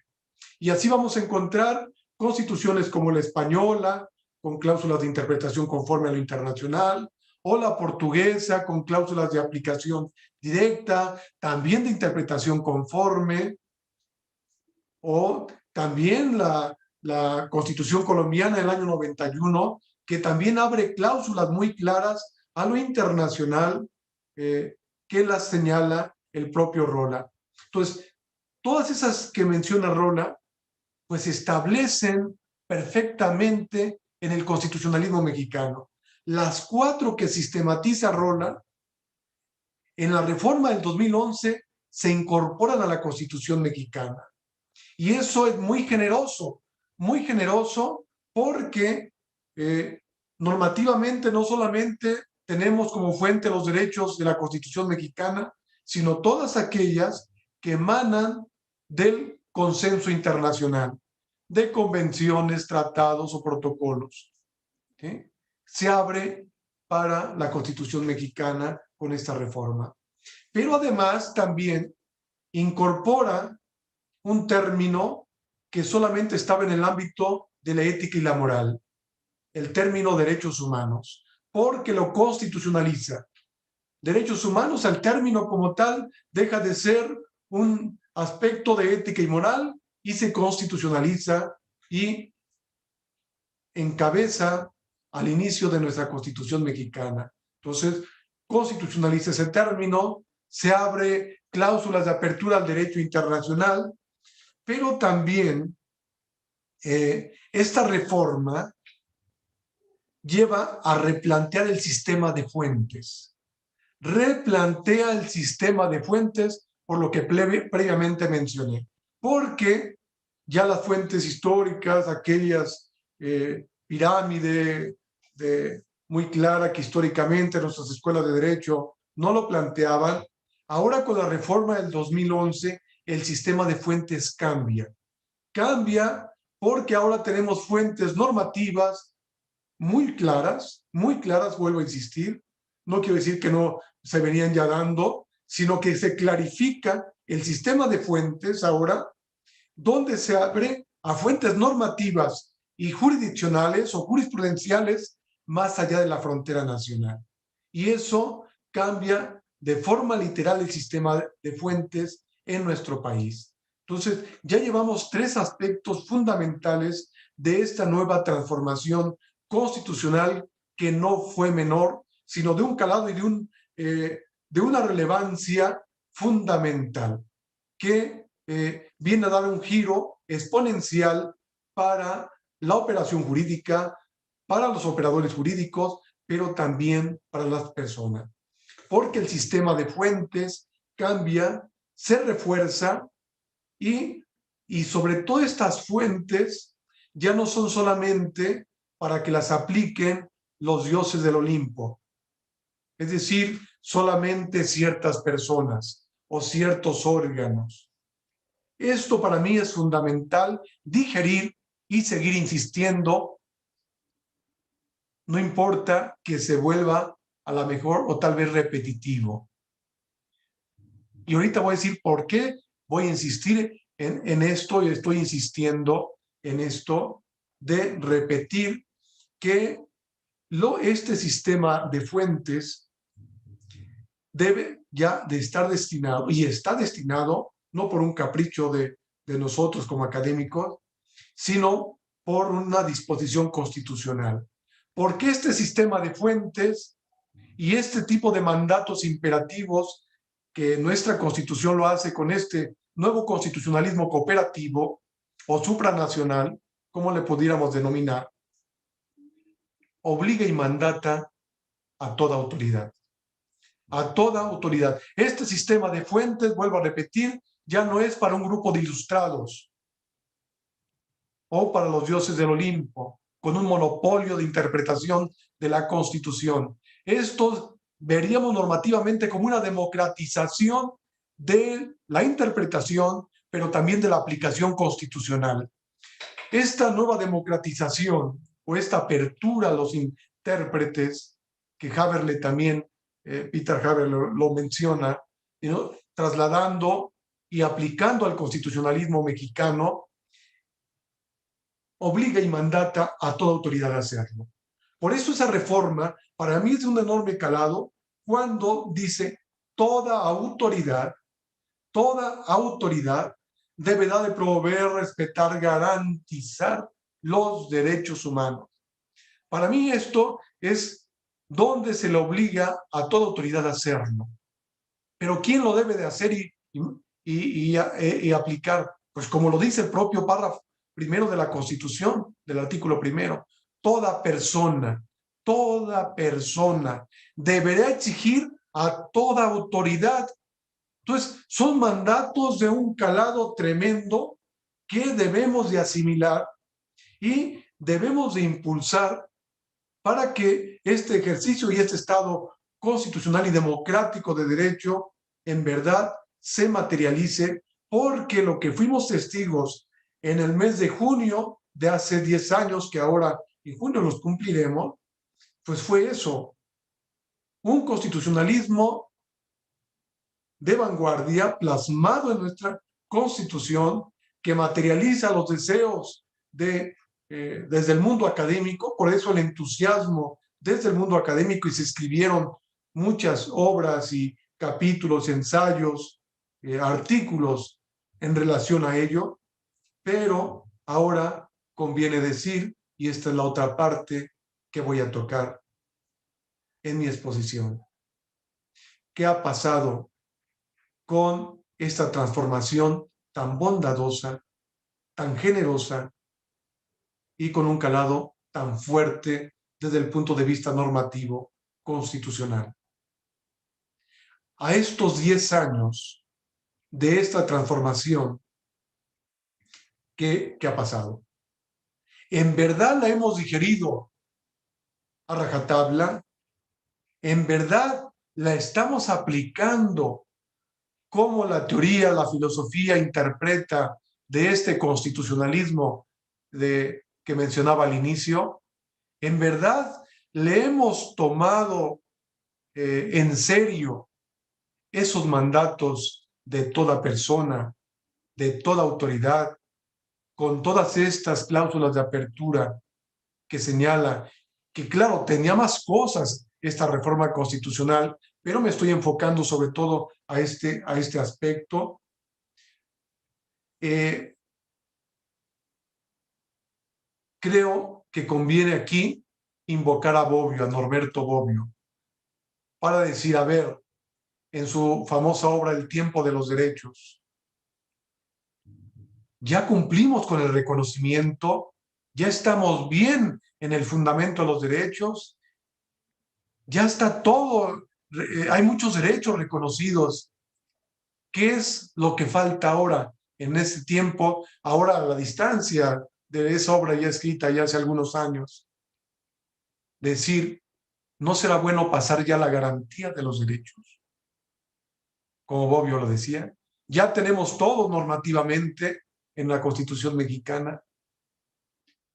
Y así vamos a encontrar constituciones como la española, con cláusulas de interpretación conforme a lo internacional, o la portuguesa con cláusulas de aplicación directa, también de interpretación conforme, o también la Constitución colombiana del año 91, que también abre cláusulas muy claras a lo internacional que las señala el propio Rola. Entonces, todas esas que menciona Rola, pues establecen perfectamente en el constitucionalismo mexicano. Las 4 que sistematiza Rola, en la reforma del 2011 se incorporan a la Constitución mexicana. Y eso es muy generoso porque normativamente no solamente tenemos como fuente los derechos de la Constitución mexicana, sino todas aquellas que emanan del consenso internacional, de convenciones, tratados o protocolos. ¿Sí? Se abre para la Constitución mexicana con esta reforma. Pero además también incorpora un término que solamente estaba en el ámbito de la ética y la moral, el término derechos humanos, porque lo constitucionaliza. Derechos humanos, el término como tal, deja de ser un aspecto de ética y moral y se constitucionaliza y encabeza al inicio de nuestra Constitución mexicana. Entonces, constitucionaliza ese término, se abre cláusulas de apertura al derecho internacional, pero también esta reforma lleva a replantear el sistema de fuentes. Replantea el sistema de fuentes por lo que previamente mencioné. Porque ya las fuentes históricas, aquellas pirámide muy clara que históricamente nuestras escuelas de derecho no lo planteaban, ahora con la reforma del 2011 el sistema de fuentes cambia. Cambia porque ahora tenemos fuentes normativas muy claras, vuelvo a insistir. No quiero decir que no se venían ya dando, sino que se clarifica el sistema de fuentes ahora, donde se abre a fuentes normativas y jurisdiccionales o jurisprudenciales más allá de la frontera nacional. Y eso cambia de forma literal el sistema de fuentes en nuestro país. Entonces, ya llevamos 3 aspectos fundamentales de esta nueva transformación constitucional que no fue menor, sino de un calado y de una relevancia fundamental que viene a dar un giro exponencial para la operación jurídica, para los operadores jurídicos, pero también para las personas. Porque el sistema de fuentes cambia, se refuerza y sobre todo estas fuentes ya no son solamente para que las apliquen los dioses del Olimpo, es decir, solamente ciertas personas o ciertos órganos. Esto para mí es fundamental digerir y seguir insistiendo, no importa que se vuelva a la mejor o tal vez repetitivo. Y ahorita voy a decir por qué voy a insistir en esto y estoy insistiendo en esto de repetir que este sistema de fuentes debe ya de estar destinado, y está destinado no por un capricho de nosotros como académicos, sino por una disposición constitucional. Porque este sistema de fuentes y este tipo de mandatos imperativos que nuestra Constitución lo hace con este nuevo constitucionalismo cooperativo o supranacional, como le pudiéramos denominar, obliga y mandata a toda autoridad. A toda autoridad. Este sistema de fuentes, vuelvo a repetir, ya no es para un grupo de ilustrados o para los dioses del Olimpo, con un monopolio de interpretación de la Constitución. Esto veríamos normativamente como una democratización de la interpretación, pero también de la aplicación constitucional. Esta nueva democratización o esta apertura a los intérpretes, que Haberle también, Peter Haberle lo menciona, ¿no? Trasladando y aplicando al constitucionalismo mexicano, obliga y mandata a toda autoridad a hacerlo. Por eso esa reforma para mí es de un enorme calado cuando dice toda autoridad deberá de promover, respetar, garantizar los derechos humanos. Para mí esto es donde se le obliga a toda autoridad a hacerlo. Pero ¿quién lo debe de hacer y aplicar? Pues como lo dice el propio párrafo primero de la Constitución, del artículo primero, toda persona deberá exigir a toda autoridad. Entonces, son mandatos de un calado tremendo que debemos de asimilar y debemos de impulsar para que este ejercicio y este Estado constitucional y democrático de derecho en verdad se materialice, porque lo que fuimos testigos en el mes de junio de hace 10 años, que ahora en junio los cumpliremos, pues fue eso, un constitucionalismo de vanguardia plasmado en nuestra Constitución que materializa los deseos desde el mundo académico, por eso el entusiasmo desde el mundo académico, y se escribieron muchas obras y capítulos, ensayos, artículos en relación a ello, pero ahora conviene decir, y esta es la otra parte que voy a tocar en mi exposición, ¿qué ha pasado con esta transformación tan bondadosa, tan generosa y con un calado tan fuerte desde el punto de vista normativo constitucional? A estos 10 años de esta transformación, ¿qué ha pasado? ¿En verdad la hemos digerido a rajatabla? ¿En verdad la estamos aplicando como la teoría, la filosofía interpreta de este constitucionalismo que mencionaba al inicio? ¿En verdad le hemos tomado en serio esos mandatos de toda persona, de toda autoridad, con todas estas cláusulas de apertura que señala que, claro, tenía más cosas esta reforma constitucional, pero me estoy enfocando sobre todo a este aspecto? Creo que conviene aquí invocar a Bobbio, a Norberto Bobbio, para decir, a ver, en su famosa obra El tiempo de los derechos, ya cumplimos con el reconocimiento, ya estamos bien en el fundamento de los derechos, ya está todo, hay muchos derechos reconocidos. ¿Qué es lo que falta ahora en este tiempo, ahora a la distancia de esa obra ya escrita ya hace algunos años? Decir, ¿no será bueno pasar ya la garantía de los derechos? Como Bobbio lo decía, ya tenemos todo normativamente en la Constitución mexicana.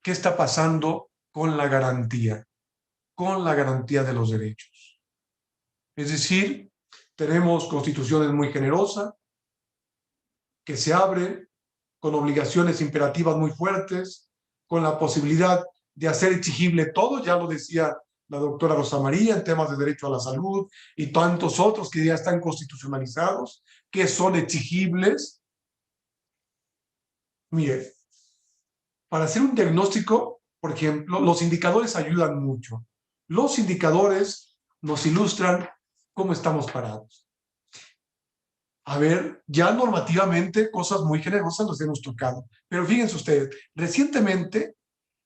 ¿Qué está pasando con la garantía? Con la garantía de los derechos. Es decir, tenemos constituciones muy generosas que se abren con obligaciones imperativas muy fuertes, con la posibilidad de hacer exigible todo, ya lo decía la doctora Rosa María en temas de derecho a la salud y tantos otros que ya están constitucionalizados, que son exigibles. Mire, para hacer un diagnóstico, por ejemplo, los indicadores ayudan mucho. Los indicadores nos ilustran cómo estamos parados. A ver, ya normativamente cosas muy generosas nos hemos tocado, pero fíjense ustedes, recientemente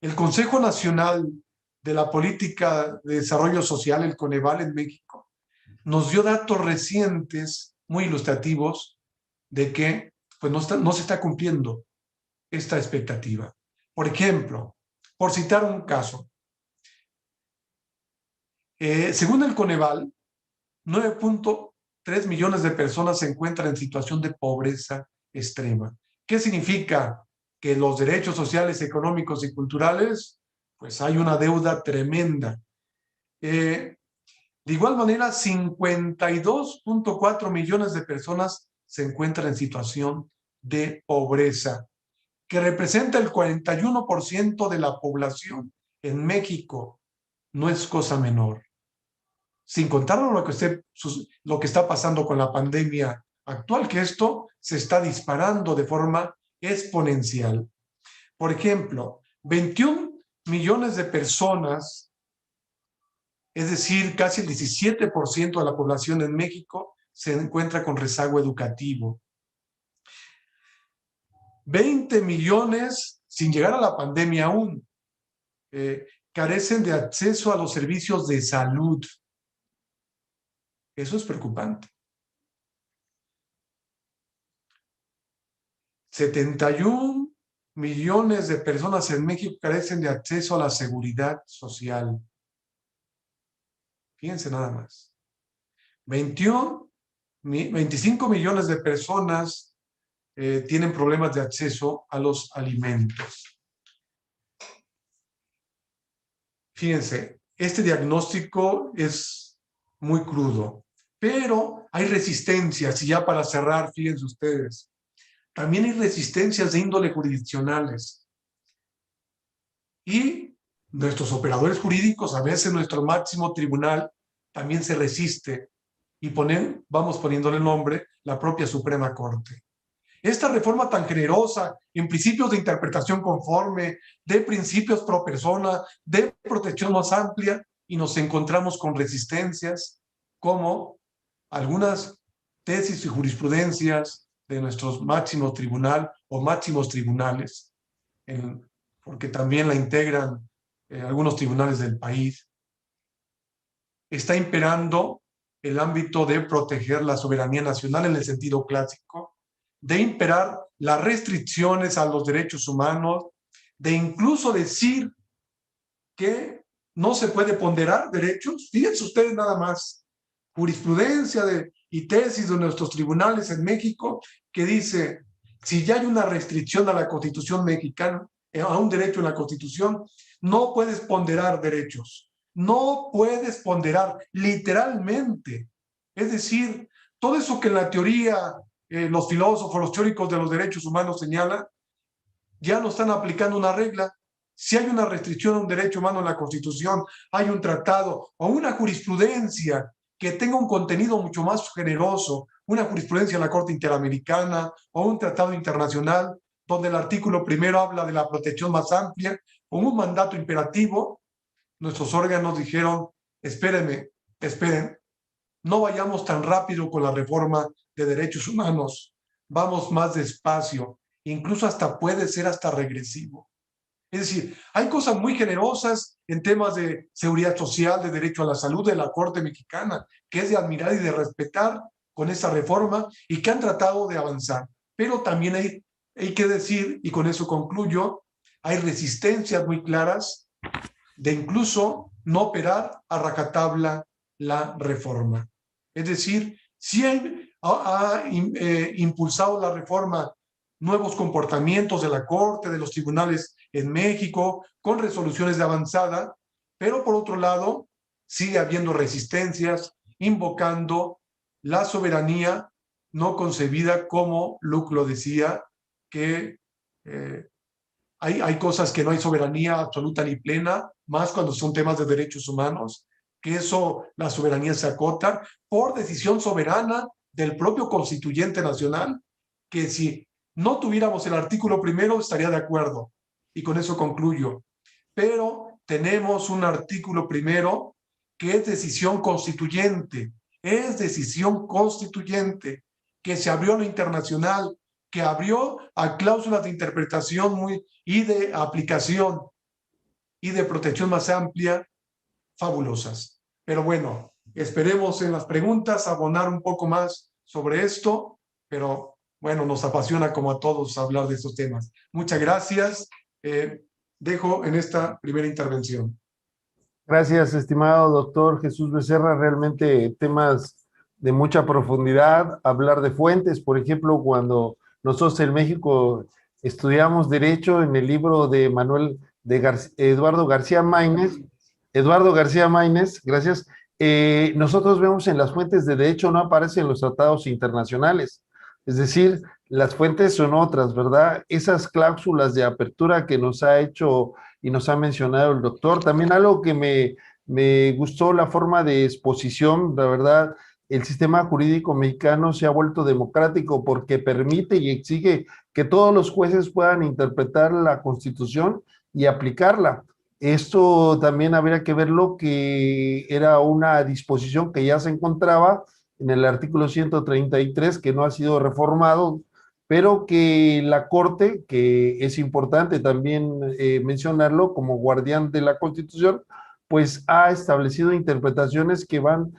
el Consejo Nacional de la Política de Desarrollo Social, el Coneval en México, nos dio datos recientes muy ilustrativos de que pues, no se está cumpliendo esta expectativa. Por ejemplo, por citar un caso, según el Coneval, 9.3 millones de personas se encuentran en situación de pobreza extrema. ¿Qué significa? Que los derechos sociales, económicos y culturales, pues hay una deuda tremenda. De igual manera, 52.4 millones de personas se encuentran en situación de pobreza. que representa el 41% de la población en México, no es cosa menor. Sin contar lo que está pasando con la pandemia actual, que esto se está disparando de forma exponencial. Por ejemplo, 21 millones de personas, es decir, casi el 17% de la población en México, se encuentra con rezago educativo. 20 millones, sin llegar a la pandemia aún, carecen de acceso a los servicios de salud. Eso es preocupante. 71 millones de personas en México carecen de acceso a la seguridad social. Fíjense nada más. 25 millones de personas tienen problemas de acceso a los alimentos. Fíjense, este diagnóstico es muy crudo, pero hay resistencias, y ya para cerrar, fíjense ustedes, también hay resistencias de índole jurisdiccionales. Y nuestros operadores jurídicos, a veces nuestro máximo tribunal, también se resiste y vamos poniéndole el nombre, la propia Suprema Corte. Esta reforma tan generosa en principios de interpretación conforme, de principios pro persona, de protección más amplia, y nos encontramos con resistencias como algunas tesis y jurisprudencias de nuestro máximo tribunal o máximos tribunales, porque también la integran algunos tribunales del país. Está imperando el ámbito de proteger la soberanía nacional en el sentido clásico, de imperar las restricciones a los derechos humanos, de incluso decir que no se puede ponderar derechos. Fíjense ustedes nada más, jurisprudencia y tesis de nuestros tribunales en México que dice, si ya hay una restricción a la Constitución mexicana, a un derecho en la Constitución, no puedes ponderar derechos, no puedes ponderar literalmente. Es decir, todo eso que en la teoría los filósofos, los teóricos de los derechos humanos señalan, ya no están aplicando una regla. Si hay una restricción a un derecho humano en la Constitución, hay un tratado o una jurisprudencia que tenga un contenido mucho más generoso, una jurisprudencia en la Corte Interamericana o un tratado internacional donde el artículo primero habla de la protección más amplia, con un mandato imperativo, nuestros órganos dijeron, esperen, no vayamos tan rápido con la reforma de derechos humanos, vamos más despacio, incluso puede ser hasta regresivo. Es decir, hay cosas muy generosas en temas de seguridad social, de derecho a la salud de la Corte Mexicana, que es de admirar y de respetar con esa reforma y que han tratado de avanzar. Pero también hay que decir, y con eso concluyo, hay resistencias muy claras de incluso no operar a rajatabla la reforma. Es decir, sí ha impulsado la reforma nuevos comportamientos de la Corte, de los tribunales en México, con resoluciones de avanzada, pero por otro lado, sigue habiendo resistencias, invocando la soberanía no concebida como Luc lo decía, que hay cosas que no hay soberanía absoluta ni plena, más cuando son temas de derechos humanos, que eso, la soberanía se acota por decisión soberana del propio constituyente nacional, que si no tuviéramos el artículo primero estaría de acuerdo, y con eso concluyo. Pero tenemos un artículo primero que es decisión constituyente, que se abrió a lo internacional, que abrió a cláusulas de interpretación y de aplicación y de protección más amplia, fabulosas. Pero bueno, esperemos en las preguntas abonar un poco más sobre esto, pero bueno, nos apasiona como a todos hablar de estos temas. Muchas gracias. Dejo en esta primera intervención. Gracias, estimado doctor Jesús Becerra. Realmente temas de mucha profundidad, hablar de fuentes. Por ejemplo, cuando nosotros en México estudiamos Derecho, en el libro de Eduardo García Maínez, gracias, nosotros vemos en las fuentes de derecho no aparecen los tratados internacionales. Es decir, las fuentes son otras, ¿verdad? Esas cláusulas de apertura que nos ha hecho y nos ha mencionado el doctor, también algo que me gustó la forma de exposición, la verdad, el sistema jurídico mexicano se ha vuelto democrático porque permite y exige que todos los jueces puedan interpretar la Constitución y aplicarla. Esto también habría que verlo que era una disposición que ya se encontraba en el artículo 133, que no ha sido reformado, pero que la Corte, que es importante también mencionarlo como guardián de la Constitución, pues ha establecido interpretaciones que van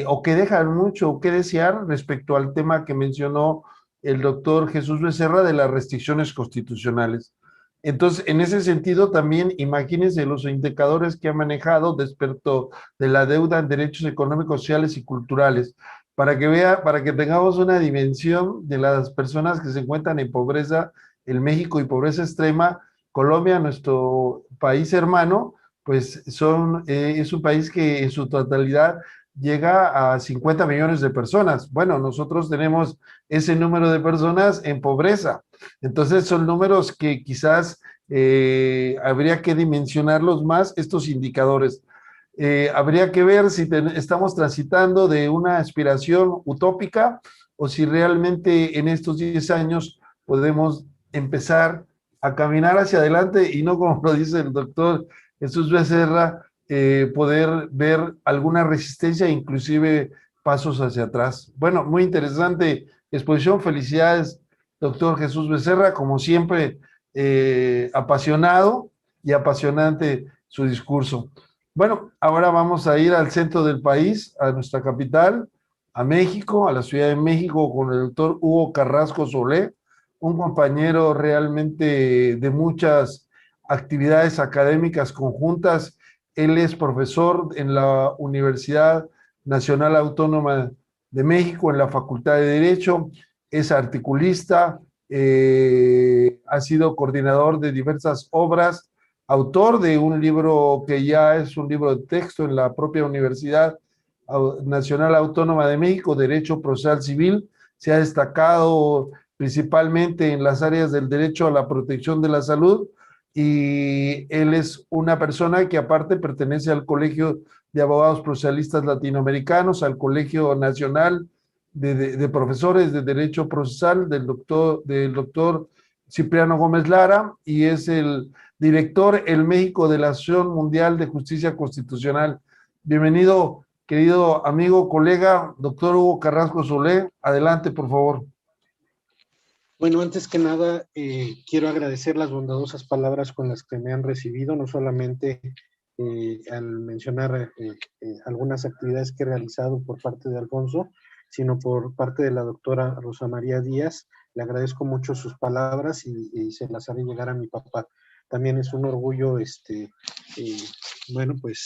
o que dejan mucho que desear respecto al tema que mencionó el doctor Jesús Becerra de las restricciones constitucionales. Entonces, en ese sentido, también imagínense los indicadores que ha manejado respecto de la deuda en derechos económicos, sociales y culturales, para que vea, para que tengamos una dimensión de las personas que se encuentran en pobreza en México y pobreza extrema. Colombia, nuestro país hermano, pues es un país que en su totalidad llega a 50 millones de personas. Bueno, nosotros tenemos ese número de personas en pobreza. Entonces son números que quizás habría que dimensionarlos más, estos indicadores. Habría que ver si estamos transitando de una aspiración utópica o si realmente en estos 10 años podemos empezar a caminar hacia adelante y no como lo dice el doctor Jesús Becerra, poder ver alguna resistencia, inclusive pasos hacia atrás. Bueno, muy interesante exposición. Felicidades, doctor Jesús Becerra, como siempre, apasionado y apasionante su discurso. Bueno, ahora vamos a ir al centro del país, a nuestra capital, a México, a la Ciudad de México, con el doctor Hugo Carrasco Solé, un compañero realmente de muchas actividades académicas conjuntas. Él es profesor en la Universidad Nacional Autónoma de México, en la Facultad de Derecho, es articulista, ha sido coordinador de diversas obras, autor de un libro que ya es un libro de texto en la propia Universidad Nacional Autónoma de México, Derecho Procesal Civil. Se ha destacado principalmente en las áreas del derecho a la protección de la salud, y él es una persona que aparte pertenece al Colegio de Abogados Procesalistas Latinoamericanos, al Colegio Nacional de Profesores de Derecho Procesal del doctor Cipriano Gómez Lara, y es el director en México de la Asociación Mundial de Justicia Constitucional. Bienvenido, querido amigo, colega, doctor Hugo Carrasco Solé. Adelante, por favor. Bueno, antes que nada, quiero agradecer las bondadosas palabras con las que me han recibido, no solamente al mencionar algunas actividades que he realizado por parte de Alfonso, sino por parte de la doctora Rosa María Díaz. Le agradezco mucho sus palabras y se las haré llegar a mi papá. También es un orgullo, bueno, pues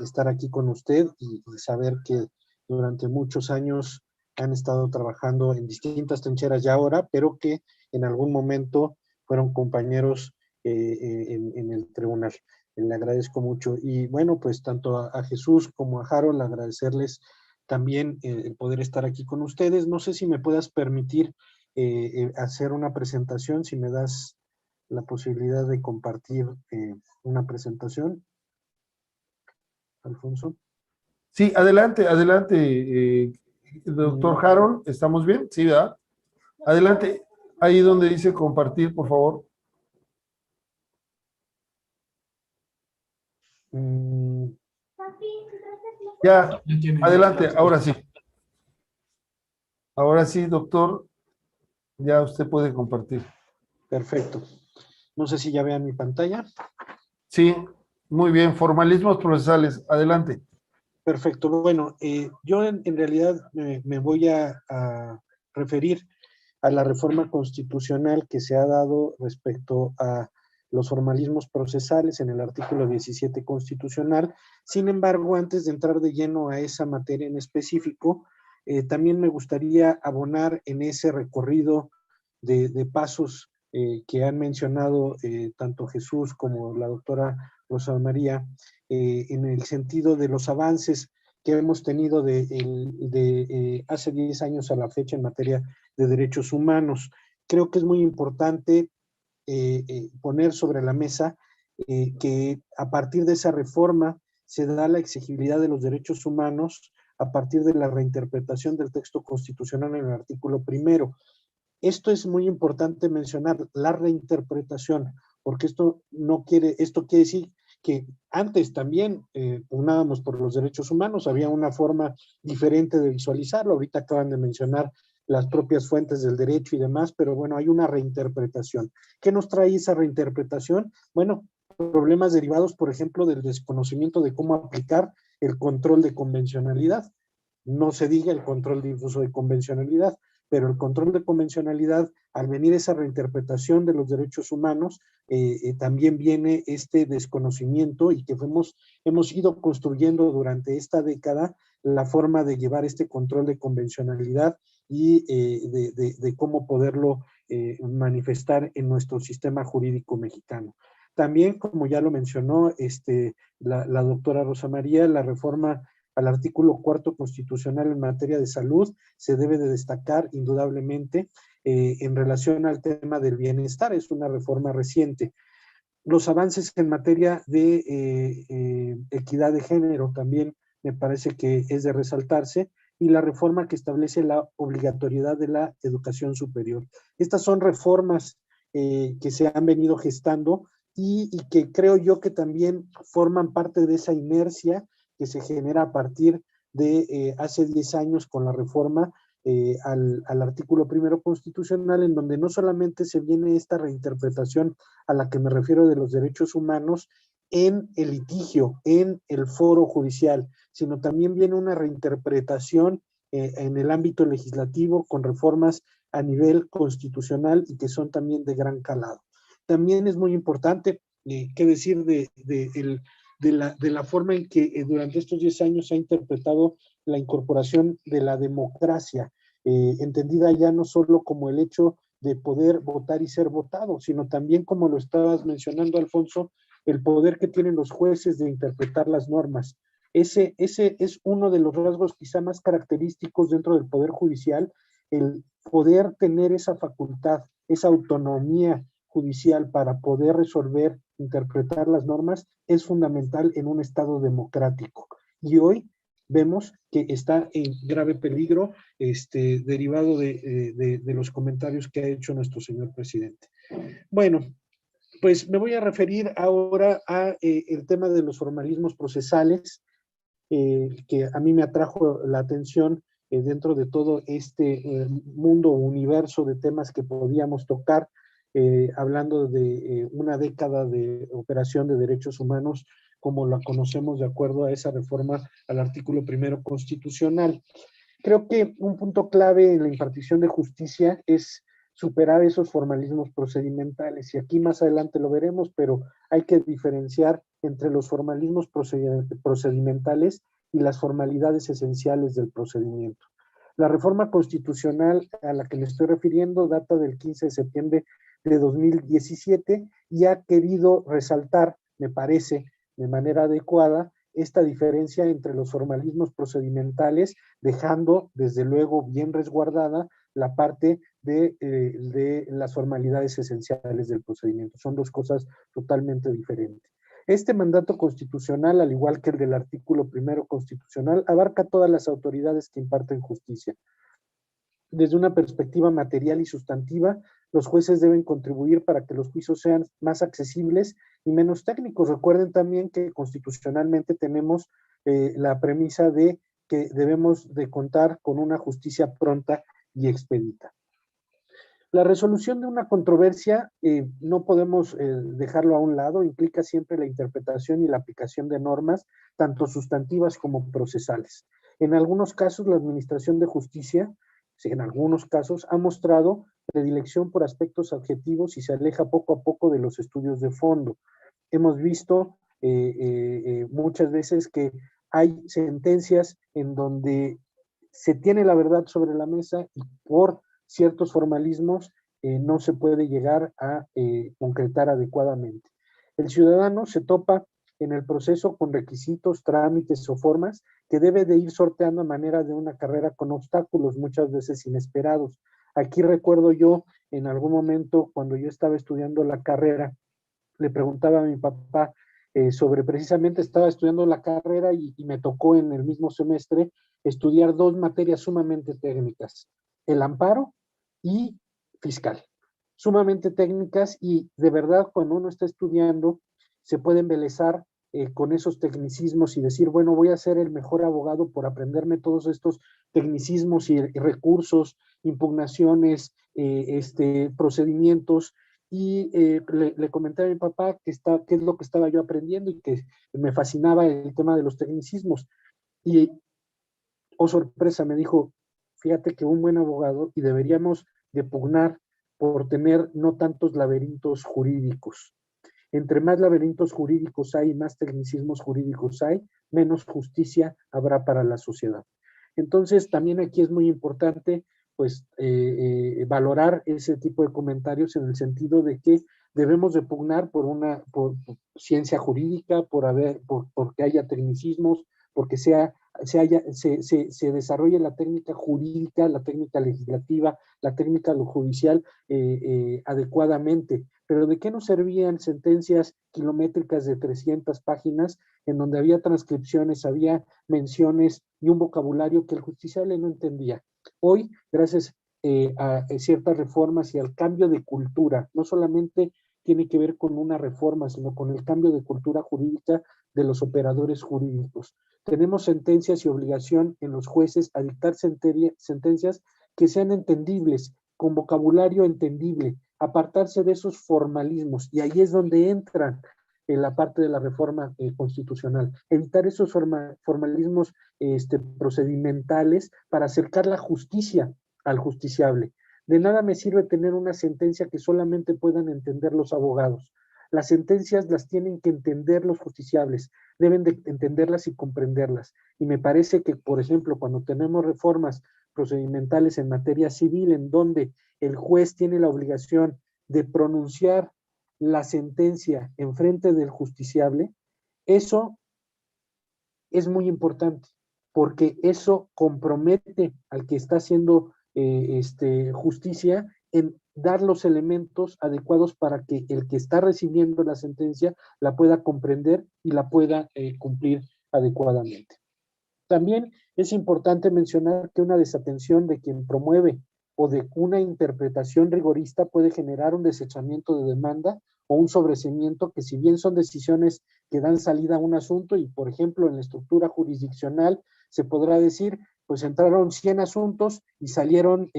estar aquí con usted y saber que durante muchos años han estado trabajando en distintas trincheras ya ahora, pero que en algún momento fueron compañeros en el tribunal. Le agradezco mucho. Y bueno, pues tanto a Jesús como a Harold, agradecerles también el poder estar aquí con ustedes. No sé si me puedas permitir hacer una presentación, si me das la posibilidad de compartir una presentación. Alfonso. Sí, adelante, adelante, doctor Harold, ¿estamos bien? Sí, ¿verdad? Adelante, ahí donde dice compartir, por favor. Ya, adelante, ahora sí. Ahora sí, doctor, ya usted puede compartir. Perfecto. No sé si ya vean mi pantalla. Sí, muy bien, formalismos procesales, adelante. Perfecto, bueno, yo en realidad me voy a referir a la reforma constitucional que se ha dado respecto a los formalismos procesales en el artículo 17 constitucional. Sin embargo, antes de entrar de lleno a esa materia en específico, también me gustaría abonar en ese recorrido de pasos que han mencionado tanto Jesús como la doctora Rosa María, en el sentido de los avances que hemos tenido de hace 10 años a la fecha en materia de Derechos Humanos. Creo que es muy importante poner sobre la mesa que a partir de esa reforma se da la exigibilidad de los derechos humanos a partir de la reinterpretación del texto constitucional en el artículo 1. Esto es muy importante mencionar, la reinterpretación, porque esto quiere decir que antes también pugnábamos por los derechos humanos, había una forma diferente de visualizarlo, ahorita acaban de mencionar las propias fuentes del derecho y demás, pero bueno, hay una reinterpretación. ¿Qué nos trae esa reinterpretación? Bueno, problemas derivados, por ejemplo, del desconocimiento de cómo aplicar el control de convencionalidad. No se diga el control difuso de convencionalidad, pero el control de convencionalidad, al venir esa reinterpretación de los derechos humanos, también viene este desconocimiento y que hemos ido construyendo durante esta década la forma de llevar este control de convencionalidad y de cómo poderlo manifestar en nuestro sistema jurídico mexicano. También, como ya lo mencionó la doctora Rosa María, la reforma al artículo 4 constitucional en materia de salud se debe de destacar indudablemente en relación al tema del bienestar, es una reforma reciente. Los avances en materia de equidad de género también me parece que es de resaltarse, y la reforma que establece la obligatoriedad de la educación superior. Estas son reformas que se han venido gestando y que creo yo que también forman parte de esa inercia que se genera a partir de hace 10 años con la reforma al artículo 1 constitucional, en donde no solamente se viene esta reinterpretación a la que me refiero de los derechos humanos en el litigio, en el foro judicial, sino también viene una reinterpretación en el ámbito legislativo con reformas a nivel constitucional y que son también de gran calado. También es muy importante qué decir de la forma en que durante estos 10 años se ha interpretado la incorporación de la democracia, entendida ya no solo como el hecho de poder votar y ser votado, sino también, como lo estabas mencionando, Alfonso, el poder que tienen los jueces de interpretar las normas. Ese es uno de los rasgos quizá más característicos dentro del Poder Judicial, el poder tener esa facultad, esa autonomía judicial para poder resolver, interpretar las normas, es fundamental en un Estado democrático. Y hoy vemos que está en grave peligro, derivado de los comentarios que ha hecho nuestro señor presidente. Bueno, pues me voy a referir ahora a el tema de los formalismos procesales, que a mí me atrajo la atención dentro de todo este mundo o universo de temas que podíamos tocar, hablando de una década de operación de derechos humanos como la conocemos de acuerdo a esa reforma al artículo 1 constitucional. Creo que un punto clave en la impartición de justicia es superar esos formalismos procedimentales, y aquí más adelante lo veremos, pero hay que diferenciar entre los formalismos procedimentales y las formalidades esenciales del procedimiento. La reforma constitucional a la que me estoy refiriendo data del 15 de septiembre de 2017 y ha querido resaltar, me parece, de manera adecuada, esta diferencia entre los formalismos procedimentales, dejando desde luego bien resguardada la parte de las formalidades esenciales del procedimiento. Son dos cosas totalmente diferentes. Este mandato constitucional, al igual que el del artículo 1 constitucional, abarca todas las autoridades que imparten justicia. Desde una perspectiva material y sustantiva, los jueces deben contribuir para que los juicios sean más accesibles y menos técnicos. Recuerden también que constitucionalmente tenemos la premisa de que debemos de contar con una justicia pronta y expedita. La resolución de una controversia no podemos dejarlo a un lado, implica siempre la interpretación y la aplicación de normas, tanto sustantivas como procesales. En algunos casos, la Administración de Justicia, en algunos casos, ha mostrado predilección por aspectos objetivos y se aleja poco a poco de los estudios de fondo. Hemos visto muchas veces que hay sentencias en donde se tiene la verdad sobre la mesa y por ciertos formalismos no se puede llegar a concretar adecuadamente. El ciudadano se topa en el proceso con requisitos, trámites o formas que debe de ir sorteando a manera de una carrera con obstáculos muchas veces inesperados. Aquí recuerdo yo, en algún momento, cuando yo estaba estudiando la carrera, le preguntaba a mi papá sobre precisamente, estaba estudiando la carrera y me tocó en el mismo semestre estudiar dos materias sumamente técnicas, el amparo y fiscal, sumamente técnicas, y de verdad cuando uno está estudiando se puede embelezar con esos tecnicismos y decir, bueno, voy a ser el mejor abogado por aprenderme todos estos tecnicismos y recursos, impugnaciones, procedimientos. Y le comenté a mi papá qué es lo que estaba yo aprendiendo y que me fascinaba el tema de los tecnicismos. Y, oh sorpresa, me dijo, fíjate que un buen abogado, y deberíamos de pugnar por tener no tantos laberintos jurídicos. Entre más laberintos jurídicos hay, más tecnicismos jurídicos hay, menos justicia habrá para la sociedad. Entonces, también aquí es muy importante pues valorar ese tipo de comentarios en el sentido de que debemos de pugnar por ciencia jurídica, porque haya tecnicismos, porque se desarrolle la técnica jurídica, la técnica legislativa, la técnica judicial adecuadamente. Pero ¿de qué nos servían sentencias kilométricas de 300 páginas en donde había transcripciones, había menciones y un vocabulario que el justiciable no entendía? Hoy, gracias a ciertas reformas y al cambio de cultura, no solamente tiene que ver con una reforma, sino con el cambio de cultura jurídica de los operadores jurídicos. Tenemos sentencias y obligación en los jueces a dictar sentencias que sean entendibles, con vocabulario entendible, apartarse de esos formalismos, y ahí es donde entran en la parte de la reforma constitucional, evitar esos formalismos procedimentales para acercar la justicia al justiciable. De nada me sirve tener una sentencia que solamente puedan entender los abogados. Las sentencias las tienen que entender los justiciables, deben de entenderlas y comprenderlas. Y me parece que, por ejemplo, cuando tenemos reformas procedimentales en materia civil, en donde el juez tiene la obligación de pronunciar la sentencia en frente del justiciable, eso es muy importante, porque eso compromete al que está haciendo justicia en dar los elementos adecuados para que el que está recibiendo la sentencia la pueda comprender y la pueda cumplir adecuadamente. También es importante mencionar que una desatención de quien promueve o de una interpretación rigorista puede generar un desechamiento de demanda o un sobreseimiento que, si bien son decisiones que dan salida a un asunto, y por ejemplo en la estructura jurisdiccional se podrá decir, pues entraron 100 asuntos y salieron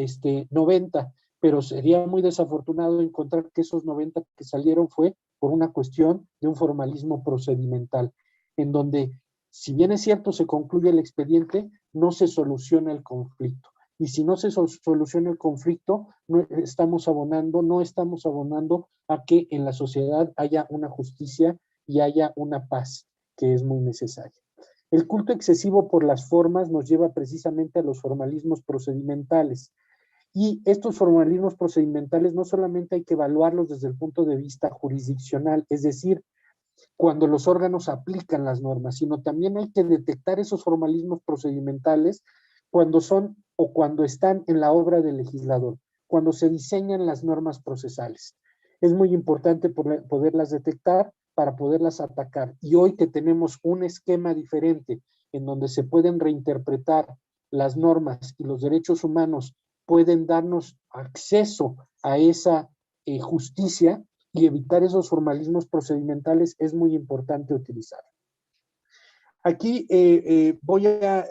90, pero sería muy desafortunado encontrar que esos 90 que salieron fue por una cuestión de un formalismo procedimental, en donde, si bien es cierto, se concluye el expediente, no se soluciona el conflicto. Y si no se soluciona el conflicto, no estamos abonando a que en la sociedad haya una justicia y haya una paz, que es muy necesaria. El culto excesivo por las formas nos lleva precisamente a los formalismos procedimentales. Y estos formalismos procedimentales no solamente hay que evaluarlos desde el punto de vista jurisdiccional, es decir, cuando los órganos aplican las normas, sino también hay que detectar esos formalismos procedimentales cuando son o cuando están en la obra del legislador, cuando se diseñan las normas procesales. Es muy importante poderlas detectar para poderlas atacar. Y hoy que tenemos un esquema diferente en donde se pueden reinterpretar las normas y los derechos humanos pueden darnos acceso a esa justicia y evitar esos formalismos procedimentales, es muy importante utilizar. Aquí voy a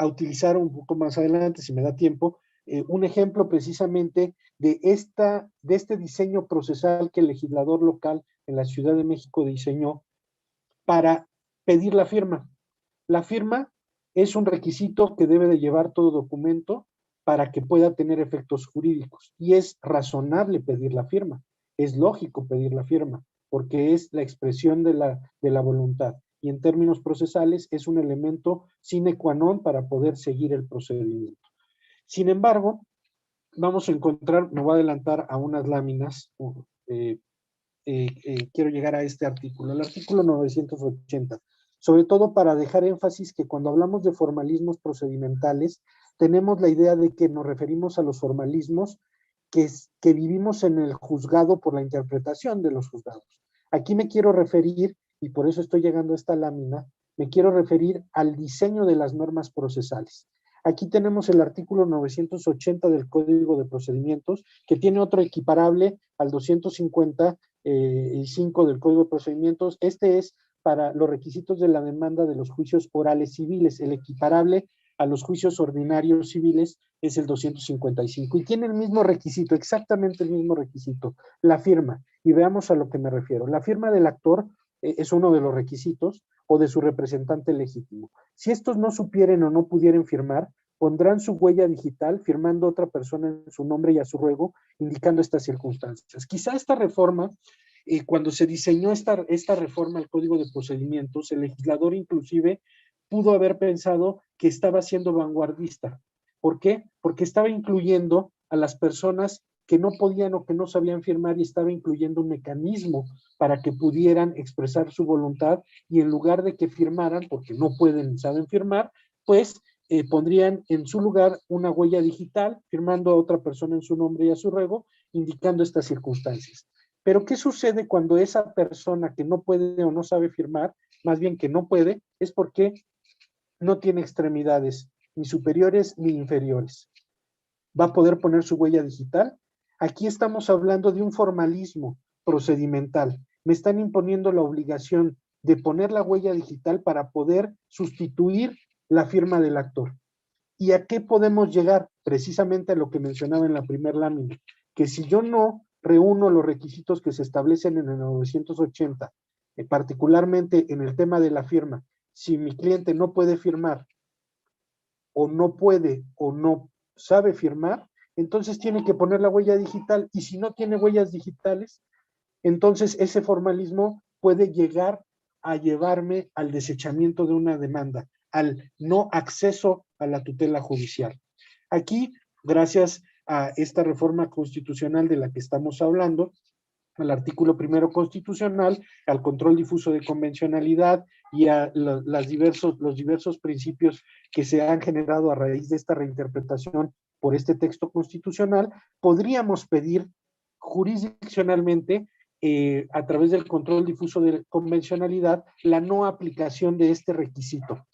utilizar un poco más adelante, si me da tiempo, un ejemplo precisamente de este diseño procesal que el legislador local en la Ciudad de México diseñó para pedir la firma. La firma es un requisito que debe de llevar todo documento para que pueda tener efectos jurídicos, y es razonable pedir la firma, es lógico pedir la firma, porque es la expresión de la voluntad, y en términos procesales es un elemento sine qua non para poder seguir el procedimiento. Sin embargo, vamos a encontrar, me voy a adelantar a unas láminas, quiero llegar a este artículo, el artículo 980, sobre todo para dejar énfasis que cuando hablamos de formalismos procedimentales, tenemos la idea de que nos referimos a los formalismos que vivimos en el juzgado por la interpretación de los juzgados. Aquí me quiero referir, y por eso estoy llegando a esta lámina, me quiero referir al diseño de las normas procesales. Aquí tenemos el artículo 980 del Código de Procedimientos, que tiene otro equiparable al 255 del Código de Procedimientos. Este es para los requisitos de la demanda de los juicios orales civiles. El equiparable a los juicios ordinarios civiles es el 255. Y tiene el mismo requisito, exactamente el mismo requisito, la firma. Y veamos a lo que me refiero. La firma del actor es uno de los requisitos, o de su representante legítimo. Si estos no supieren o no pudieran firmar, pondrán su huella digital firmando otra persona en su nombre y a su ruego, indicando estas circunstancias. Quizá esta reforma, cuando se diseñó esta reforma al Código de Procedimientos, el legislador inclusive pudo haber pensado que estaba siendo vanguardista. ¿Por qué? Porque estaba incluyendo a las personas que no podían o que no sabían firmar, y estaba incluyendo un mecanismo para que pudieran expresar su voluntad, y en lugar de que firmaran, porque no pueden, saben firmar, pues pondrían en su lugar una huella digital, firmando a otra persona en su nombre y a su ruego, indicando estas circunstancias. Pero ¿qué sucede cuando esa persona que no puede o no sabe firmar, más bien que no puede, es porque no tiene extremidades, ni superiores ni inferiores? ¿Va a poder poner su huella digital? Aquí estamos hablando de un formalismo procedimental. Me están imponiendo la obligación de poner la huella digital para poder sustituir la firma del actor. ¿Y a qué podemos llegar? Precisamente a lo que mencionaba en la primera lámina, que si yo no reúno los requisitos que se establecen en el 980, particularmente en el tema de la firma, si mi cliente no puede firmar, o no puede, o no sabe firmar, entonces tiene que poner la huella digital, y si no tiene huellas digitales, entonces ese formalismo puede llegar a llevarme al desechamiento de una demanda, al no acceso a la tutela judicial. Aquí, gracias a esta reforma constitucional de la que estamos hablando, al artículo primero constitucional, al control difuso de convencionalidad y a los diversos principios que se han generado a raíz de esta reinterpretación por este texto constitucional, podríamos pedir jurisdiccionalmente, a través del control difuso de convencionalidad, la no aplicación de este requisito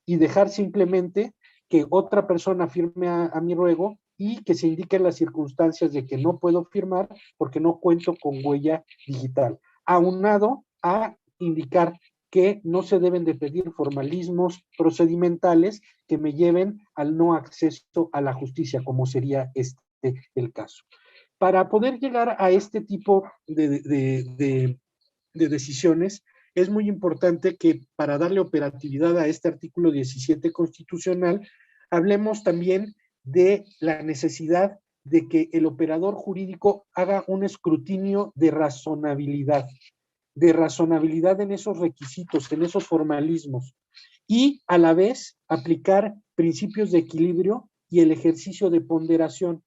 y dejar simplemente que otra persona firme a mi ruego, y que se indiquen las circunstancias de que no puedo firmar porque no cuento con huella digital, aunado a indicar que no se deben de pedir formalismos procedimentales que me lleven al no acceso a la justicia, como sería el caso. Para poder llegar a este tipo de decisiones, es muy importante que, para darle operatividad a este artículo 17 constitucional, hablemos también de la necesidad de que el operador jurídico haga un escrutinio de razonabilidad en esos requisitos, en esos formalismos, y a la vez aplicar principios de equilibrio y el ejercicio de ponderación.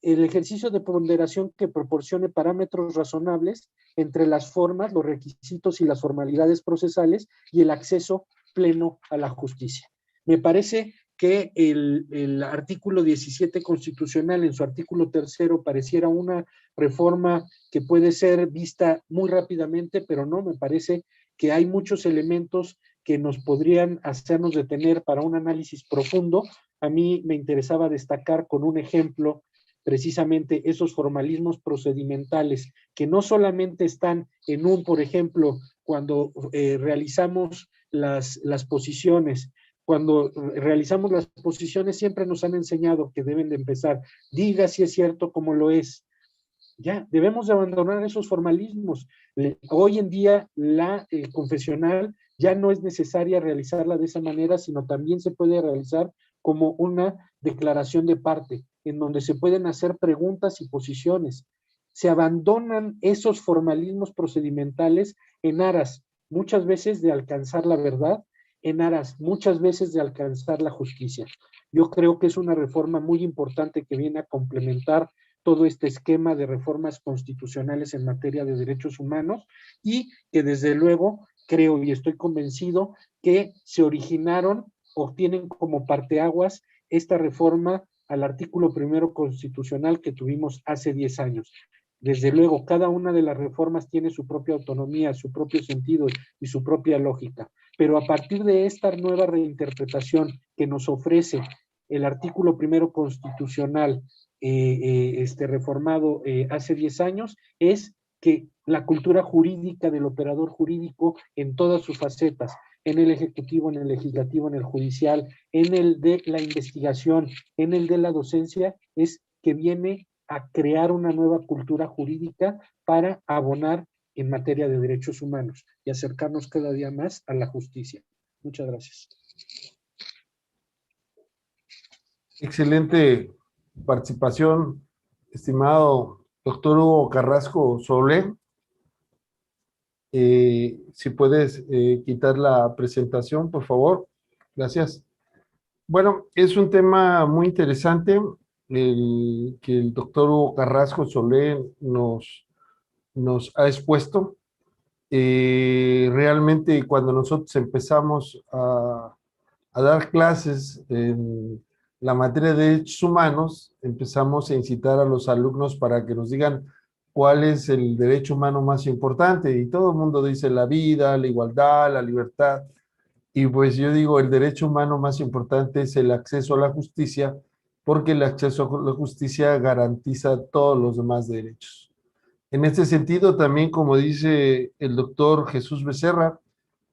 El ejercicio de ponderación que proporcione parámetros razonables entre las formas, los requisitos y las formalidades procesales, y el acceso pleno a la justicia. Me parece que el artículo 17 constitucional, en su artículo 3º, pareciera una reforma que puede ser vista muy rápidamente, pero no, me parece que hay muchos elementos que nos podrían hacernos detener para un análisis profundo. A mí me interesaba destacar con un ejemplo precisamente esos formalismos procedimentales que no solamente están en por ejemplo, cuando realizamos las posiciones. Cuando realizamos las posiciones siempre nos han enseñado que deben de empezar, diga si es cierto como lo es. Ya, debemos de abandonar esos formalismos. Hoy en día la confesional ya no es necesaria realizarla de esa manera, sino también se puede realizar como una declaración de parte, en donde se pueden hacer preguntas y posiciones. Se abandonan esos formalismos procedimentales en aras, muchas veces, de alcanzar la verdad, en aras, muchas veces, de alcanzar la justicia. Yo creo que es una reforma muy importante que viene a complementar todo este esquema de reformas constitucionales en materia de derechos humanos, y que desde luego creo y estoy convencido que se originaron o tienen como parteaguas esta reforma al artículo 1 constitucional que tuvimos hace 10 años. Desde luego, cada una de las reformas tiene su propia autonomía, su propio sentido y su propia lógica, pero a partir de esta nueva reinterpretación que nos ofrece el artículo 1 constitucional reformado hace 10 años, es que la cultura jurídica del operador jurídico en todas sus facetas, en el ejecutivo, en el legislativo, en el judicial, en el de la investigación, en el de la docencia, es que viene a crear una nueva cultura jurídica para abonar en materia de derechos humanos y acercarnos cada día más a la justicia. Muchas gracias. Excelente participación, estimado doctor Hugo Carrasco Solé. Si puedes quitar la presentación, por favor. Gracias. Bueno, es un tema muy interesante que el doctor Hugo Carrasco Solé nos ha expuesto. Realmente cuando nosotros empezamos a dar clases en la materia de derechos humanos, empezamos a incitar a los alumnos para que nos digan cuál es el derecho humano más importante, y todo el mundo dice la vida, la igualdad, la libertad, y pues yo digo el derecho humano más importante es el acceso a la justicia, porque el acceso a la justicia garantiza todos los demás derechos. En este sentido, también, como dice el doctor Jesús Becerra,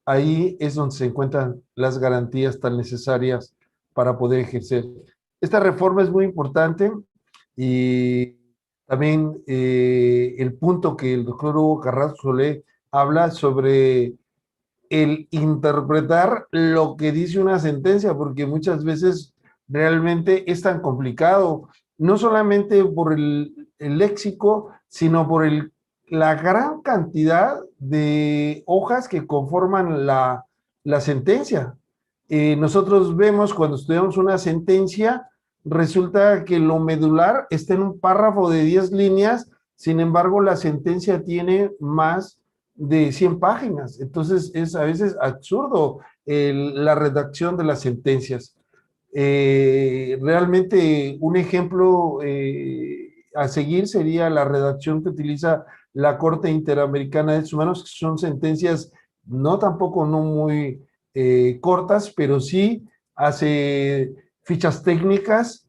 ahí es donde se encuentran las garantías tan necesarias para poder ejercer. Esta reforma es muy importante, y también el punto que el doctor Hugo Carrasco Solé habla sobre el interpretar lo que dice una sentencia, porque muchas veces realmente es tan complicado, no solamente por el léxico, sino por la gran cantidad de hojas que conforman la sentencia. Nosotros vemos cuando estudiamos una sentencia, resulta que lo medular está en un párrafo de 10 líneas, sin embargo la sentencia tiene más de 100 páginas. Entonces es a veces absurdo la redacción de las sentencias. Realmente un ejemplo a seguir sería la redacción que utiliza la Corte Interamericana de Derechos Humanos, que son sentencias no tampoco no muy cortas, pero sí hace fichas técnicas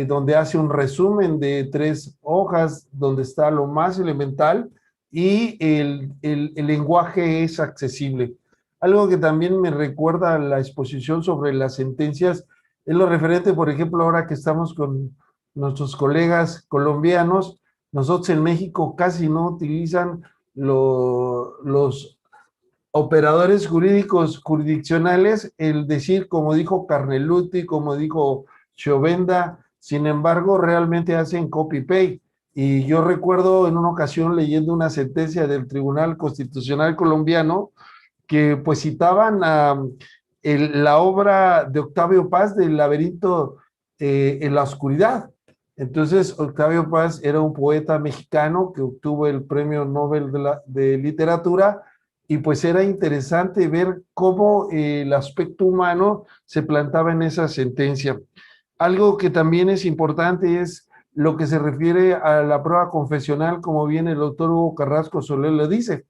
donde hace un resumen de 3 hojas donde está lo más elemental, y el lenguaje es accesible. Algo que también me recuerda a la exposición sobre las sentencias es lo referente, por ejemplo, ahora que estamos con nuestros colegas colombianos, nosotros en México casi no utilizan los operadores jurídicos jurisdiccionales, el decir, como dijo Carneluti, como dijo Chovenda, sin embargo, realmente hacen copy-paste. Y yo recuerdo en una ocasión leyendo una sentencia del Tribunal Constitucional colombiano que pues citaban la obra de Octavio Paz del laberinto en la oscuridad. Entonces, Octavio Paz era un poeta mexicano que obtuvo el Premio Nobel de Literatura, y pues era interesante ver cómo el aspecto humano se plantaba en esa sentencia. Algo que también es importante es lo que se refiere a la prueba confesional, como bien el doctor Hugo Carrasco Solé le dice.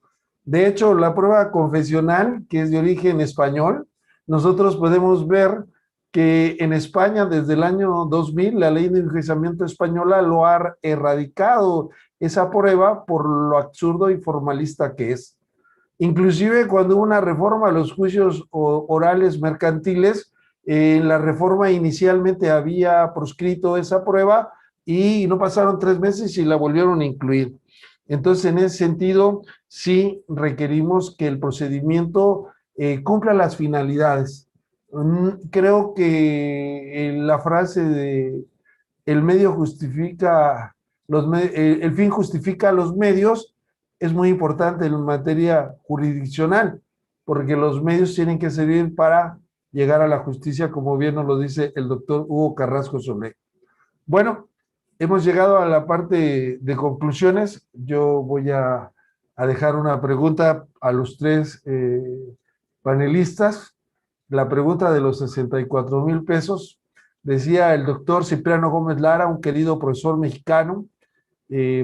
De hecho, la prueba confesional, que es de origen español, nosotros podemos ver que en España desde el año 2000 la ley de enjuiciamiento española lo ha erradicado esa prueba por lo absurdo y formalista que es. Inclusive cuando hubo una reforma a los juicios orales mercantiles, la reforma inicialmente había proscrito esa prueba y no pasaron 3 meses y la volvieron a incluir. Entonces, en ese sentido, sí requerimos que el procedimiento cumpla las finalidades. Creo que la frase de el medio justifica el fin justifica los medios es muy importante en materia jurisdiccional, porque los medios tienen que servir para llegar a la justicia, como bien nos lo dice el doctor Hugo Carrasco Solé. Bueno, hemos llegado a la parte de conclusiones. Yo voy a dejar una pregunta a los 3 panelistas. La pregunta de los 64,000 pesos. Decía el doctor Cipriano Gómez Lara, un querido profesor mexicano,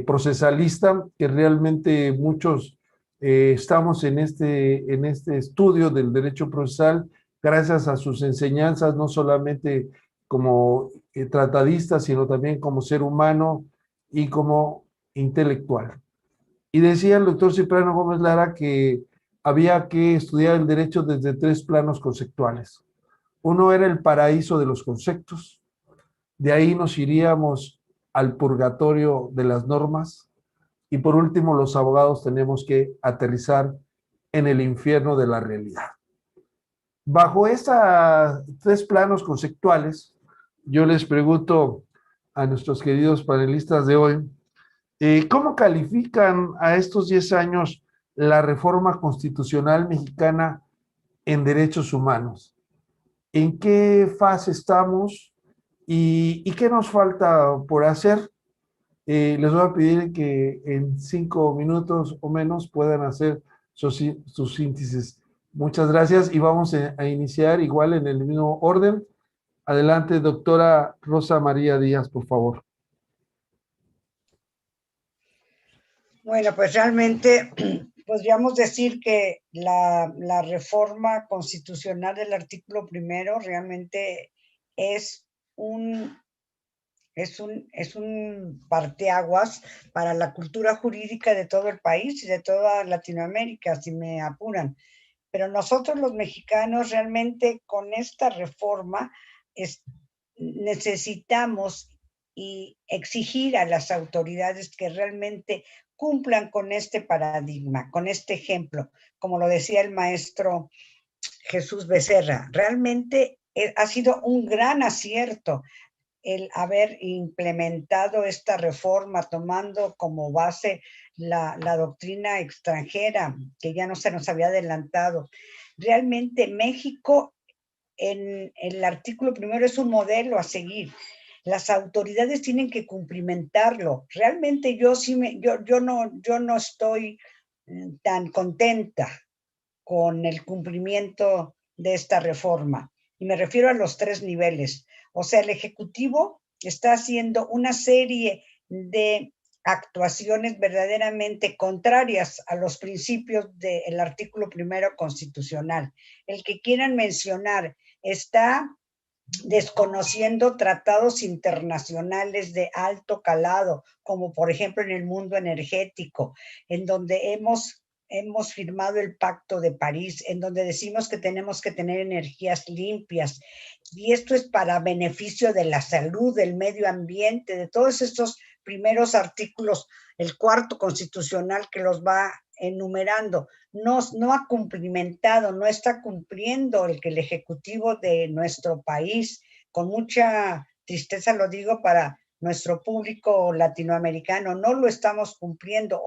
procesalista, que realmente muchos estamos en este estudio del derecho procesal gracias a sus enseñanzas, no solamente como tratadista, sino también como ser humano y como intelectual. Y decía el doctor Cipriano Gómez Lara que había que estudiar el derecho desde 3 planos conceptuales. Uno era el paraíso de los conceptos, de ahí nos iríamos al purgatorio de las normas, y por último los abogados tenemos que aterrizar en el infierno de la realidad. Bajo estos 3 planos conceptuales, yo les pregunto a nuestros queridos panelistas de hoy, ¿cómo califican a estos 10 años la reforma constitucional mexicana en derechos humanos? ¿En qué fase estamos y qué nos falta por hacer? Les voy a pedir que en 5 minutos o menos puedan hacer sus síntesis. Muchas gracias y vamos a iniciar igual en el mismo orden. Adelante, doctora Rosa María Díaz, por favor. Bueno, pues realmente podríamos decir que la reforma constitucional del artículo primero realmente es un parteaguas para la cultura jurídica de todo el país y de toda Latinoamérica, si me apuran. Pero nosotros los mexicanos realmente con esta reforma necesitamos y exigir a las autoridades que realmente cumplan con este paradigma, con este ejemplo, como lo decía el maestro Jesús Becerra. Realmente ha sido un gran acierto el haber implementado esta reforma tomando como base la doctrina extranjera, que ya no se nos había adelantado. Realmente México en el artículo primero es un modelo a seguir. Las autoridades tienen que cumplimentarlo. Realmente yo no estoy tan contenta con el cumplimiento de esta reforma. Y me refiero a los 3 niveles. O sea, el Ejecutivo está haciendo una serie de actuaciones verdaderamente contrarias a los principios del artículo primero constitucional. El que quieran mencionar está desconociendo tratados internacionales de alto calado, como por ejemplo en el mundo energético, en donde hemos firmado el Pacto de París, en donde decimos que tenemos que tener energías limpias, y esto es para beneficio de la salud, del medio ambiente, de todos estos primeros artículos, el 4º constitucional que los va enumerando. No ha cumplimentado, no está cumpliendo el Ejecutivo de nuestro país. Con mucha tristeza lo digo para nuestro público latinoamericano, no lo estamos cumpliendo.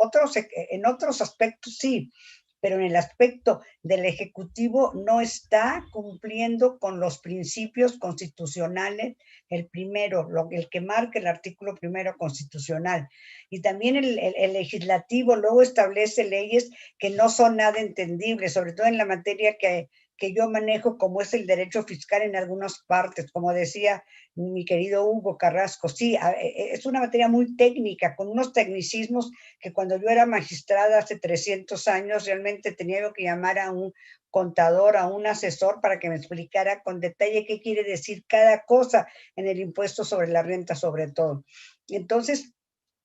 En otros aspectos sí, pero en el aspecto del Ejecutivo no está cumpliendo con los principios constitucionales, el primero, el que marca el artículo primero constitucional. Y también el Legislativo luego establece leyes que no son nada entendibles, sobre todo en la materia que yo manejo, como es el derecho fiscal en algunas partes, como decía mi querido Hugo Carrasco. Sí, es una materia muy técnica, con unos tecnicismos que cuando yo era magistrada hace 300 años, realmente tenía yo que llamar a un contador, a un asesor para que me explicara con detalle qué quiere decir cada cosa en el impuesto sobre la renta, sobre todo. Entonces,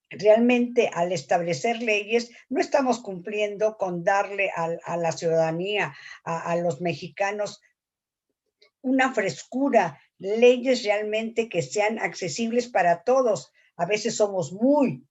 realmente al establecer leyes no estamos cumpliendo con darle a la ciudadanía, a los mexicanos, una frescura, leyes realmente que sean accesibles para todos. A veces somos muy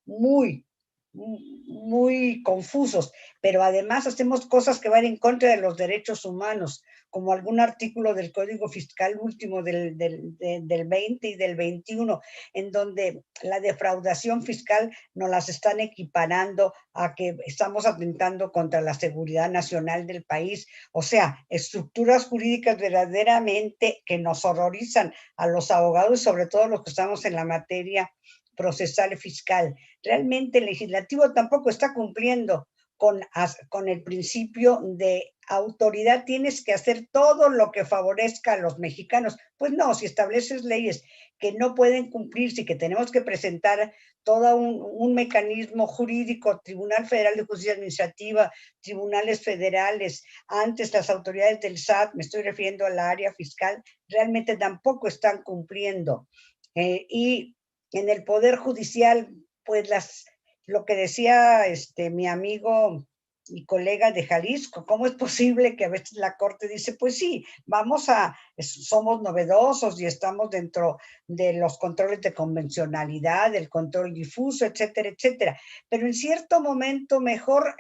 confusos, pero además hacemos cosas que van en contra de los derechos humanos, como algún artículo del Código Fiscal último del 20 y del 21, en donde la defraudación fiscal nos las están equiparando a que estamos atentando contra la seguridad nacional del país. O sea, estructuras jurídicas verdaderamente que nos horrorizan a los abogados, sobre todo los que estamos en la materia procesal fiscal. Realmente el Legislativo tampoco está cumpliendo con el principio de autoridad, tienes que hacer todo lo que favorezca a los mexicanos. Pues no, si estableces leyes que no pueden cumplirse y que tenemos que presentar todo un mecanismo jurídico, Tribunal Federal de Justicia Administrativa, tribunales federales, antes las autoridades del SAT, me estoy refiriendo a la área fiscal, realmente tampoco están cumpliendo. Y en el Poder Judicial, pues lo que decía mi amigo y colega de Jalisco, ¿cómo es posible que a veces la Corte dice, pues sí, somos novedosos y estamos dentro de los controles de convencionalidad, del control difuso, etcétera, etcétera? Pero en cierto momento mejor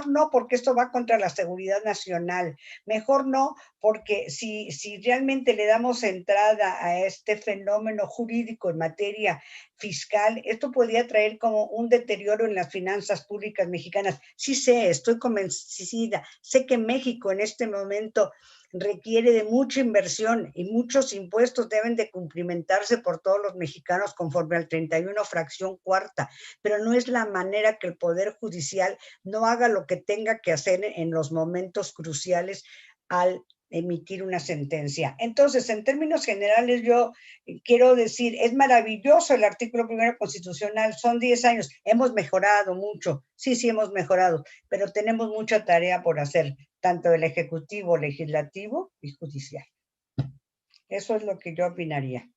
no, porque esto va contra la seguridad nacional, mejor no, porque si realmente le damos entrada a este fenómeno jurídico en materia fiscal, esto podría traer como un deterioro en las finanzas públicas mexicanas. Sí sé, estoy convencida, sé que México en este momento requiere de mucha inversión y muchos impuestos deben de cumplimentarse por todos los mexicanos conforme al 31 fracción cuarta, pero no es la manera que el Poder Judicial no haga lo que tenga que hacer en los momentos cruciales al emitir una sentencia. Entonces, en términos generales, yo quiero decir, es maravilloso el artículo 1 constitucional, son 10 años, hemos mejorado mucho, sí hemos mejorado, pero tenemos mucha tarea por hacer, tanto el ejecutivo, legislativo y judicial. Eso es lo que yo opinaría.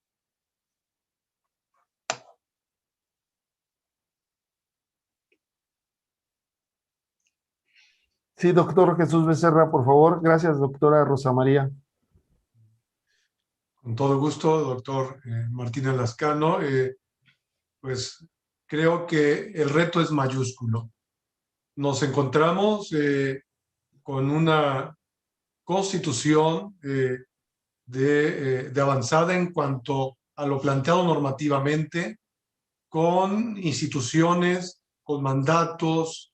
Sí, doctor Jesús Becerra, por favor. Gracias, doctora Rosa María. Con todo gusto, doctor Martínez Lascano. Pues creo que el reto es mayúsculo. Nos encontramos con una constitución de avanzada en cuanto a lo planteado normativamente, con instituciones, con mandatos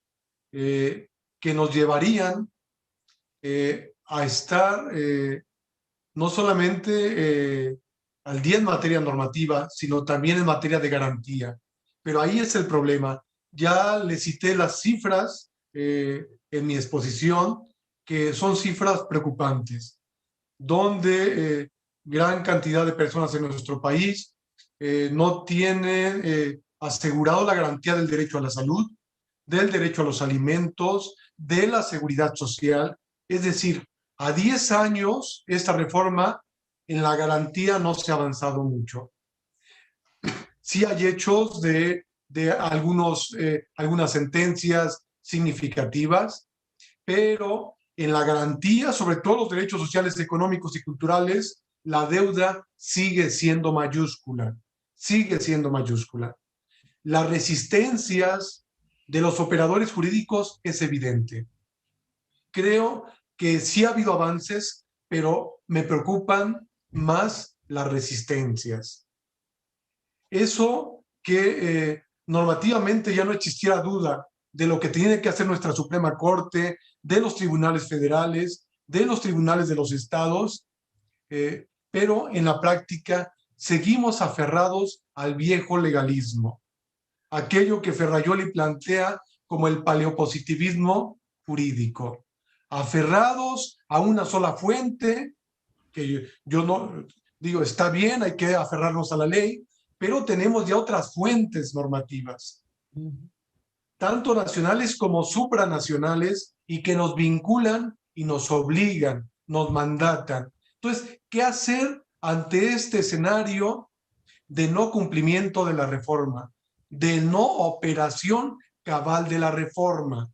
que nos llevarían a estar no solamente al día en materia normativa, sino también en materia de garantía. Pero ahí es el problema. Ya le cité las cifras en mi exposición, que son cifras preocupantes, donde gran cantidad de personas en nuestro país no tienen asegurado la garantía del derecho a la salud, del derecho a los alimentos, de la seguridad social. Es decir, a 10 años esta reforma en la garantía no se ha avanzado mucho. Sí hay hechos de algunas sentencias significativas, pero en la garantía, sobre todo los derechos sociales, económicos y culturales, la deuda sigue siendo mayúscula, sigue siendo mayúscula. Las resistencias de los operadores jurídicos es evidente. Creo que sí ha habido avances, pero me preocupan más las resistencias. Eso que normativamente ya no existiera duda de lo que tiene que hacer nuestra Suprema Corte, de los tribunales federales, de los tribunales de los estados, pero en la práctica seguimos aferrados al viejo legalismo, aquello que Ferrajoli plantea como el paleopositivismo jurídico, aferrados a una sola fuente, que yo no digo, está bien, hay que aferrarnos a la ley, pero tenemos ya otras fuentes normativas, tanto nacionales como supranacionales, y que nos vinculan y nos obligan, nos mandatan. Entonces, ¿qué hacer ante este escenario de no cumplimiento de la reforma, de no operación cabal de la reforma?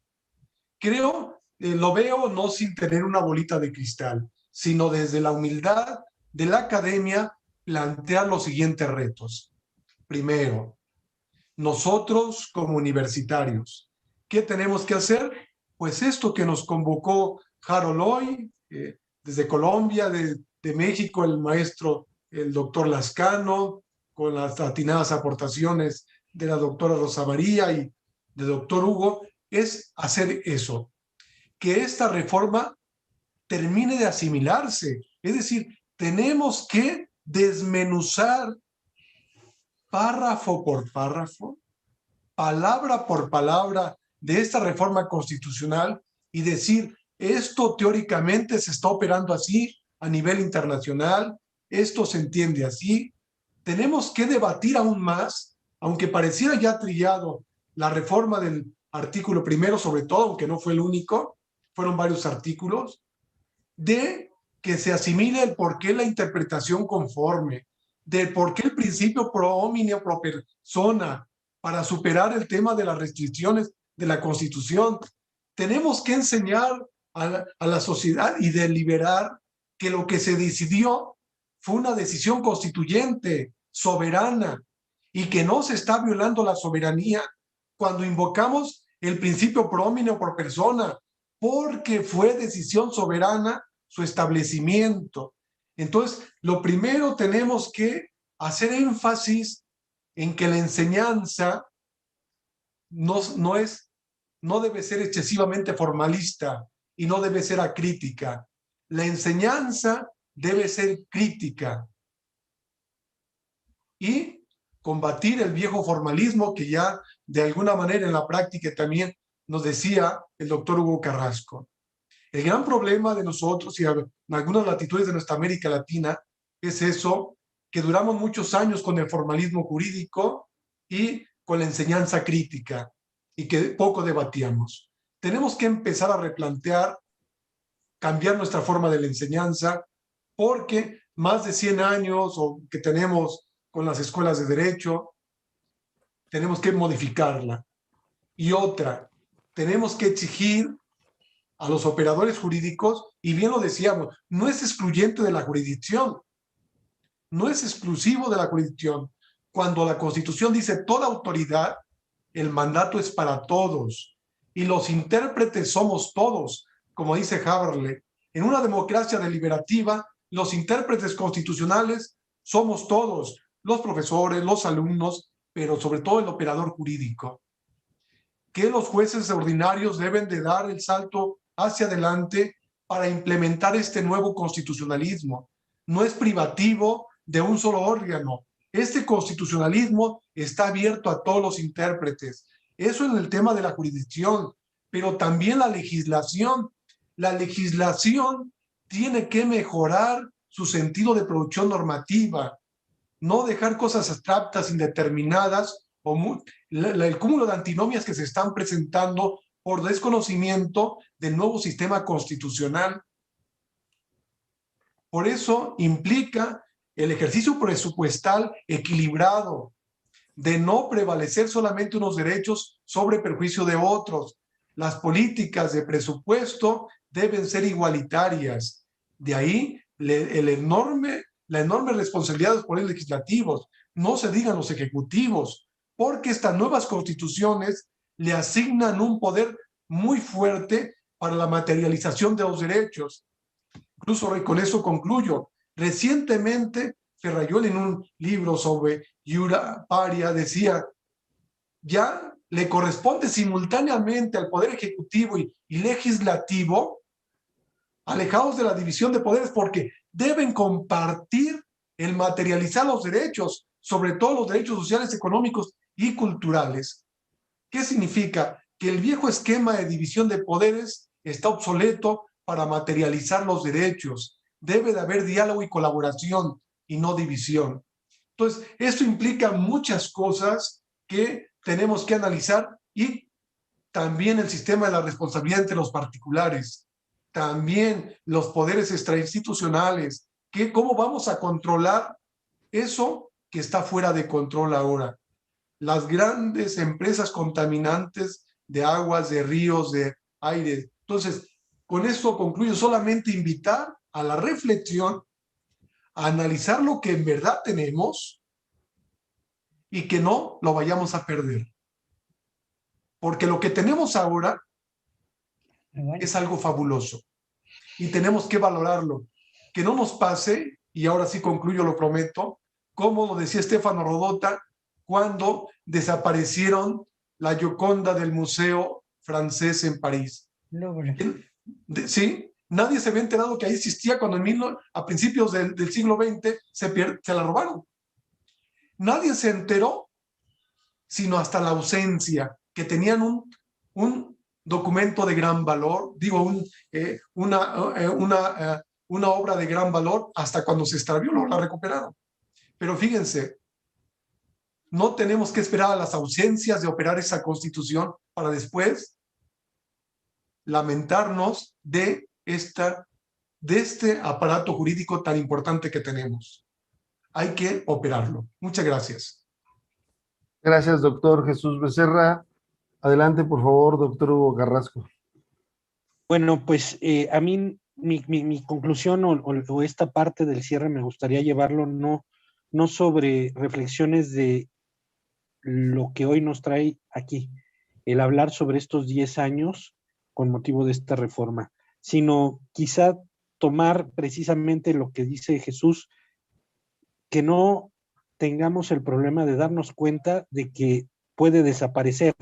Creo, lo veo no sin tener una bolita de cristal, sino desde la humildad de la academia plantear los siguientes retos. Primero, nosotros como universitarios, ¿qué tenemos que hacer? Pues esto que nos convocó Harold hoy, desde Colombia, de México, el maestro, el doctor Lascano, con las atinadas aportaciones de la doctora Rosa María y del doctor Hugo, es hacer eso, que esta reforma termine de asimilarse. Es decir, tenemos que desmenuzar párrafo por párrafo, palabra por palabra, de esta reforma constitucional y decir, esto teóricamente se está operando así a nivel internacional, esto se entiende así. Tenemos que debatir aún más, aunque pareciera ya trillado la reforma del artículo primero, sobre todo, aunque no fue el único, fueron varios artículos, de que se asimile el por qué la interpretación conforme, de por qué el principio pro homine pro persona, para superar el tema de las restricciones de la Constitución. Tenemos que enseñar a la sociedad y deliberar que lo que se decidió fue una decisión constituyente, soberana, y que no se está violando la soberanía cuando invocamos el principio pro homine pro persona, porque fue decisión soberana su establecimiento. Entonces, lo primero tenemos que hacer énfasis en que la enseñanza no debe ser excesivamente formalista y no debe ser acrítica. La enseñanza debe ser crítica y combatir el viejo formalismo que ya de alguna manera en la práctica también nos decía el doctor Hugo Carrasco. El gran problema de nosotros y en algunas latitudes de nuestra América Latina es eso, que duramos muchos años con el formalismo jurídico y con la enseñanza crítica y que poco debatíamos. Tenemos que empezar a replantear, cambiar nuestra forma de la enseñanza, porque más de 100 años o que tenemos con las escuelas de derecho, tenemos que modificarla. Y otra, tenemos que exigir a los operadores jurídicos, y bien lo decíamos, no es excluyente de la jurisdicción, no es exclusivo de la jurisdicción. Cuando la Constitución dice toda autoridad, el mandato es para todos, y los intérpretes somos todos, como dice Haberle. En una democracia deliberativa, los intérpretes constitucionales somos todos, los profesores, los alumnos, pero sobre todo el operador jurídico. Que los jueces ordinarios deben de dar el salto hacia adelante para implementar este nuevo constitucionalismo. No es privativo de un solo órgano. Este constitucionalismo está abierto a todos los intérpretes. Eso en el tema de la jurisdicción, pero también la legislación. La legislación tiene que mejorar su sentido de producción normativa, no dejar cosas abstractas, indeterminadas, o el cúmulo de antinomias que se están presentando por desconocimiento del nuevo sistema constitucional. Por eso implica el ejercicio presupuestal equilibrado, de no prevalecer solamente unos derechos sobre perjuicio de otros. Las políticas de presupuesto deben ser igualitarias. De ahí la enorme responsabilidad de los poderes legislativos, no se digan los ejecutivos, porque estas nuevas constituciones le asignan un poder muy fuerte para la materialización de los derechos. Incluso con eso concluyo. Recientemente, Ferrayol en un libro sobre iura paria decía, ya le corresponde simultáneamente al Poder Ejecutivo y Legislativo, alejados de la división de poderes, porque deben compartir el materializar los derechos, sobre todo los derechos sociales, económicos y culturales. ¿Qué significa? Que el viejo esquema de división de poderes está obsoleto para materializar los derechos. Debe de haber diálogo y colaboración y no división. Entonces, esto implica muchas cosas que tenemos que analizar y también el sistema de la responsabilidad entre los particulares, también los poderes extrainstitucionales, cómo vamos a controlar eso que está fuera de control ahora. Las grandes empresas contaminantes de aguas, de ríos, de aire. Entonces, con esto concluyo, solamente invitar a la reflexión, a analizar lo que en verdad tenemos y que no lo vayamos a perder. Porque lo que tenemos ahora es algo fabuloso y tenemos que valorarlo. Que no nos pase, y ahora sí concluyo, lo prometo, como lo decía Stefano Rodota, cuando desaparecieron la Gioconda del Museo Francés en París. Sí, nadie se había enterado que ahí existía cuando a principios del siglo XX se la robaron. Nadie se enteró, sino hasta la ausencia, que tenían un documento de gran valor, digo, una obra de gran valor, hasta cuando se extravió no la recuperaron. Pero fíjense, no tenemos que esperar a las ausencias de operar esa Constitución para después lamentarnos de este aparato jurídico tan importante que tenemos. Hay que operarlo. Muchas gracias. Gracias, doctor Jesús Becerra. Adelante, por favor, doctor Hugo Carrasco. Bueno, pues a mí mi conclusión o esta parte del cierre me gustaría llevarlo no sobre reflexiones de lo que hoy nos trae aquí, el hablar sobre estos 10 años con motivo de esta reforma, sino quizá tomar precisamente lo que dice Jesús, que no tengamos el problema de darnos cuenta de que puede desaparecer.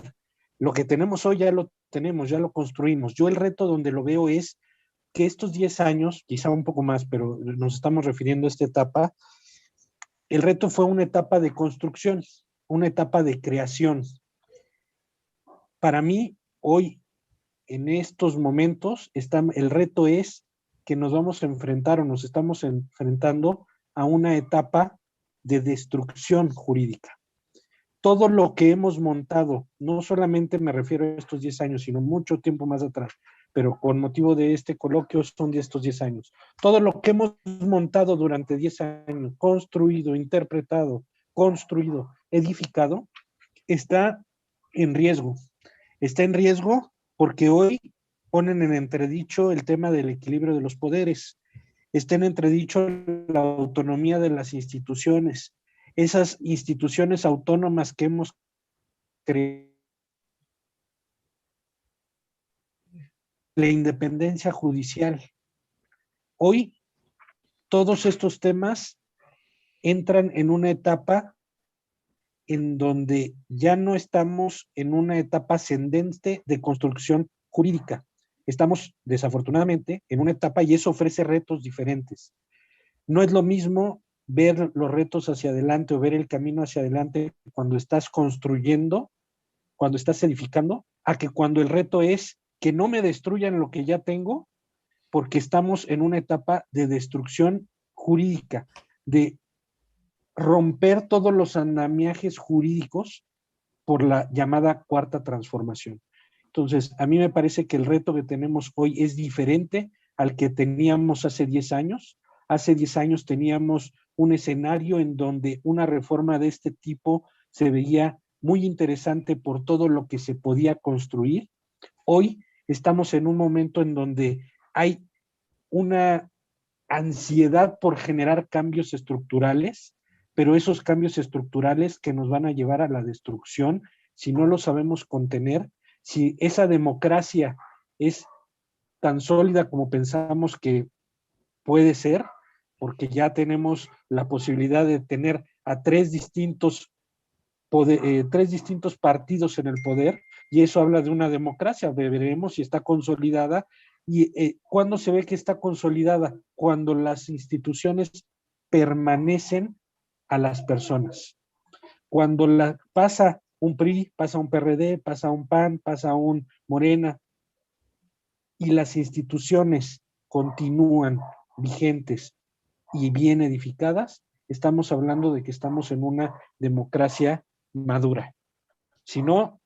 Lo que tenemos hoy ya lo tenemos, ya lo construimos. Yo el reto donde lo veo es que estos 10 años, quizá un poco más, pero nos estamos refiriendo a esta etapa, el reto fue una etapa de construcción, una etapa de creación. Para mí, hoy, en estos momentos, el reto es que nos vamos a enfrentar o nos estamos enfrentando a una etapa de destrucción jurídica. Todo lo que hemos montado, no solamente me refiero a estos 10 años, sino mucho tiempo más atrás, pero con motivo de este coloquio son de estos 10 años. Todo lo que hemos montado durante 10 años, construido, interpretado, construido, edificado, está en riesgo. Está en riesgo porque hoy ponen en entredicho el tema del equilibrio de los poderes, está en entredicho la autonomía de las instituciones, esas instituciones autónomas que hemos creado, la independencia judicial. Hoy todos estos temas entran en una etapa en donde ya no estamos en una etapa ascendente de construcción jurídica. Estamos, desafortunadamente, en una etapa y eso ofrece retos diferentes. No es lo mismo ver los retos hacia adelante o ver el camino hacia adelante cuando estás construyendo, cuando estás edificando, a que cuando el reto es que no me destruyan lo que ya tengo, porque estamos en una etapa de destrucción jurídica, de romper todos los andamiajes jurídicos por la llamada cuarta transformación. Entonces, a mí me parece que el reto que tenemos hoy es diferente al que teníamos hace 10 años. Hace 10 años teníamos un escenario en donde una reforma de este tipo se veía muy interesante por todo lo que se podía construir. Hoy estamos en un momento en donde hay una ansiedad por generar cambios estructurales, pero esos cambios estructurales que nos van a llevar a la destrucción, si no lo sabemos contener, si esa democracia es tan sólida como pensamos que puede ser, porque ya tenemos la posibilidad de tener a tres distintos partidos en el poder, y eso habla de una democracia. Veremos si está consolidada. ¿Y cuándo se ve que está consolidada? Cuando las instituciones permanecen a las personas. Cuando pasa un PRI, pasa un PRD, pasa un PAN, pasa un Morena, y las instituciones continúan vigentes y bien edificadas, estamos hablando de que estamos en una democracia madura. Si no,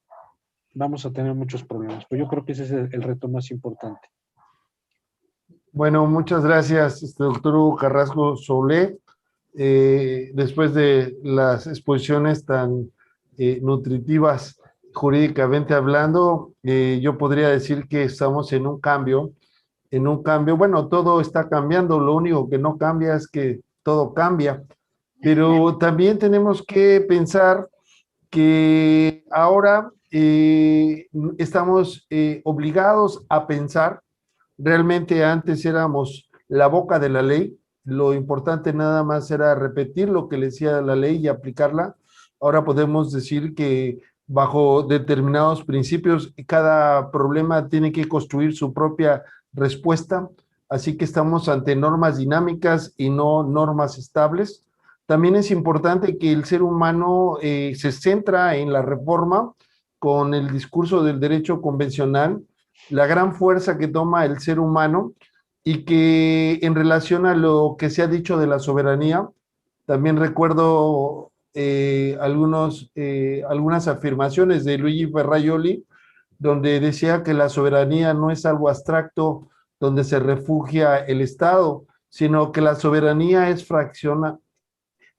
vamos a tener muchos problemas. Pero yo creo que ese es el reto más importante. Bueno, muchas gracias, doctor Hugo Carrasco Solé. Después de las exposiciones tan nutritivas jurídicamente hablando, yo podría decir que estamos en un cambio, bueno, todo está cambiando, lo único que no cambia es que todo cambia, pero también tenemos que pensar que ahora estamos obligados a pensar. Realmente antes éramos la boca de la ley, lo importante nada más era repetir lo que le decía la ley y aplicarla. Ahora podemos decir que bajo determinados principios cada problema tiene que construir su propia respuesta, así que estamos ante normas dinámicas y no normas estables. También es importante que el ser humano se centra en la reforma con el discurso del derecho convencional, la gran fuerza que toma el ser humano y que en relación a lo que se ha dicho de la soberanía, también recuerdo algunas afirmaciones de Luigi Ferrajoli, donde decía que la soberanía no es algo abstracto donde se refugia el Estado, sino que la soberanía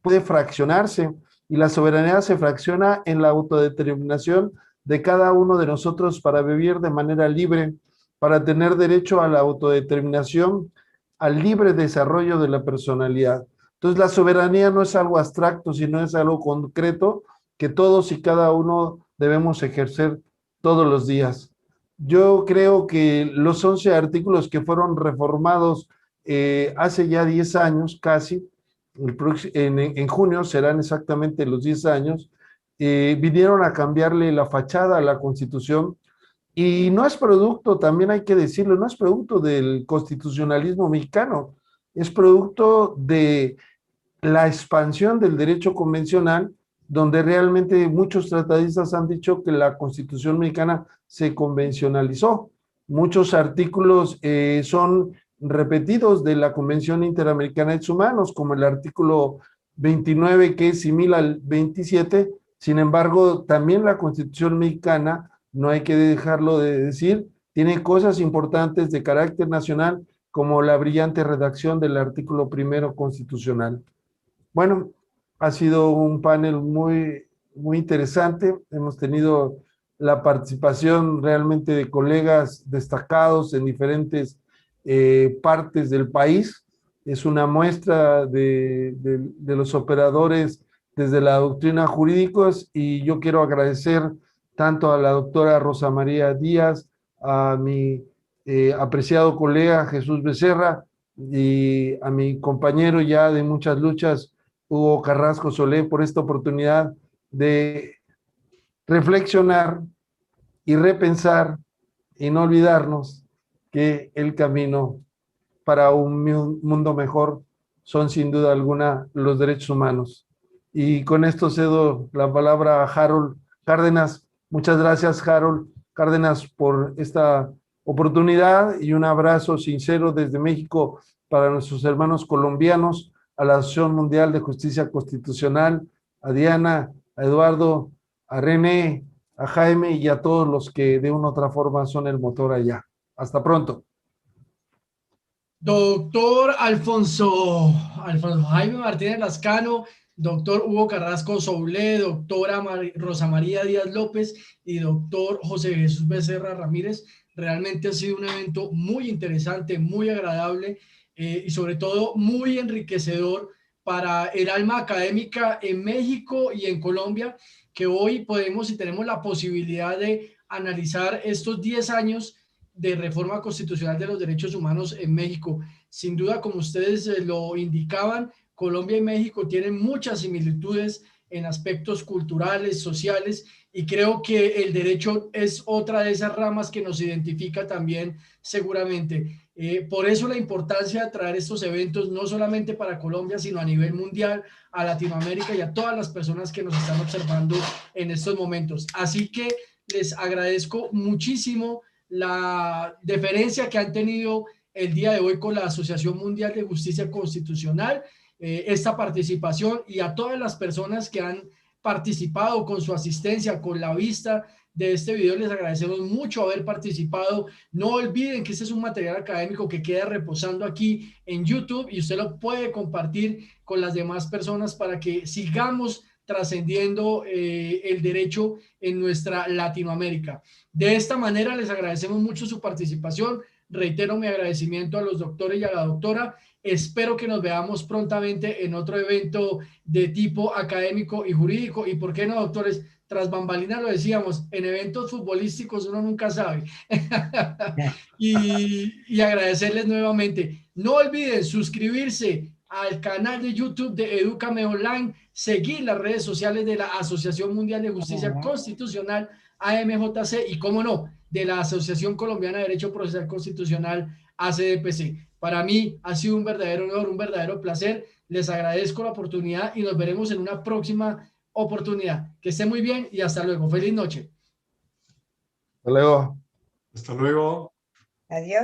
puede fraccionarse, y la soberanía se fracciona en la autodeterminación de cada uno de nosotros para vivir de manera libre, para tener derecho a la autodeterminación, al libre desarrollo de la personalidad. Entonces, la soberanía no es algo abstracto, sino es algo concreto que todos y cada uno debemos ejercer todos los días. Yo creo que los 11 artículos que fueron reformados hace ya 10 años casi, en junio serán exactamente los 10 años, vinieron a cambiarle la fachada a la Constitución, y no es producto, también hay que decirlo, no es producto del constitucionalismo mexicano, es producto de la expansión del derecho convencional, donde realmente muchos tratadistas han dicho que la Constitución mexicana se convencionalizó. Muchos artículos son repetidos de la Convención Interamericana de Derechos Humanos, como el artículo 29, que es similar al 27. Sin embargo, también la Constitución mexicana, no hay que dejarlo de decir, tiene cosas importantes de carácter nacional, como la brillante redacción del artículo 1 constitucional. Bueno, ha sido un panel muy, muy interesante. Hemos tenido la participación realmente de colegas destacados en diferentes partes del país. Es una muestra de los operadores desde la doctrina jurídicos, y yo quiero agradecer tanto a la doctora Rosa María Díaz, a mi apreciado colega Jesús Becerra, y a mi compañero ya de muchas luchas, Hugo Carrasco Solé, por esta oportunidad de reflexionar y repensar y no olvidarnos que el camino para un mundo mejor son sin duda alguna los derechos humanos. Y con esto cedo la palabra a Harold Cárdenas. Muchas gracias, Harold Cárdenas, por esta oportunidad, y un abrazo sincero desde México para nuestros hermanos colombianos, a la Asociación Mundial de Justicia Constitucional, a Diana, a Eduardo, a René, a Jaime y a todos los que de una u otra forma son el motor allá. Hasta pronto. Doctor Alfonso Jaime Martínez Lascano, doctor Hugo Carrasco Soule, doctora Rosa María Díaz López y doctor José Jesús Becerra Ramírez. Realmente ha sido un evento muy interesante, muy agradable y sobre todo muy enriquecedor para el alma académica en México y en Colombia, que hoy podemos y tenemos la posibilidad de analizar estos 10 años de reforma constitucional de los derechos humanos en México. Sin duda, como ustedes lo indicaban, Colombia y México tienen muchas similitudes en aspectos culturales, sociales, y creo que el derecho es otra de esas ramas que nos identifica también seguramente. Por eso la importancia de traer estos eventos, no solamente para Colombia, sino a nivel mundial, a Latinoamérica y a todas las personas que nos están observando en estos momentos. Así que les agradezco muchísimo la deferencia que han tenido el día de hoy con la Asociación Mundial de Justicia Constitucional, esta participación, y a todas las personas que han participado con su asistencia, con la vista de este video. Les agradecemos mucho haber participado. No olviden que este es un material académico que queda reposando aquí en YouTube, y usted lo puede compartir con las demás personas para que sigamos trascendiendo el derecho en nuestra Latinoamérica. De esta manera les agradecemos mucho su participación. Reitero mi agradecimiento a los doctores y a la doctora. Espero que nos veamos prontamente en otro evento de tipo académico y jurídico. Y por qué no, doctores, tras bambalinas lo decíamos, en eventos futbolísticos uno nunca sabe. y agradecerles nuevamente. No olviden suscribirse al canal de YouTube de Edúcame Online, seguir las redes sociales de la Asociación Mundial de Justicia Constitucional, AMJC, y cómo no, de la Asociación Colombiana de Derecho Procesal Constitucional, ACDPC. Para mí ha sido un verdadero honor, un verdadero placer. Les agradezco la oportunidad y nos veremos en una próxima oportunidad. Que estén muy bien y hasta luego. Feliz noche. Hasta luego. Hasta luego. Adiós.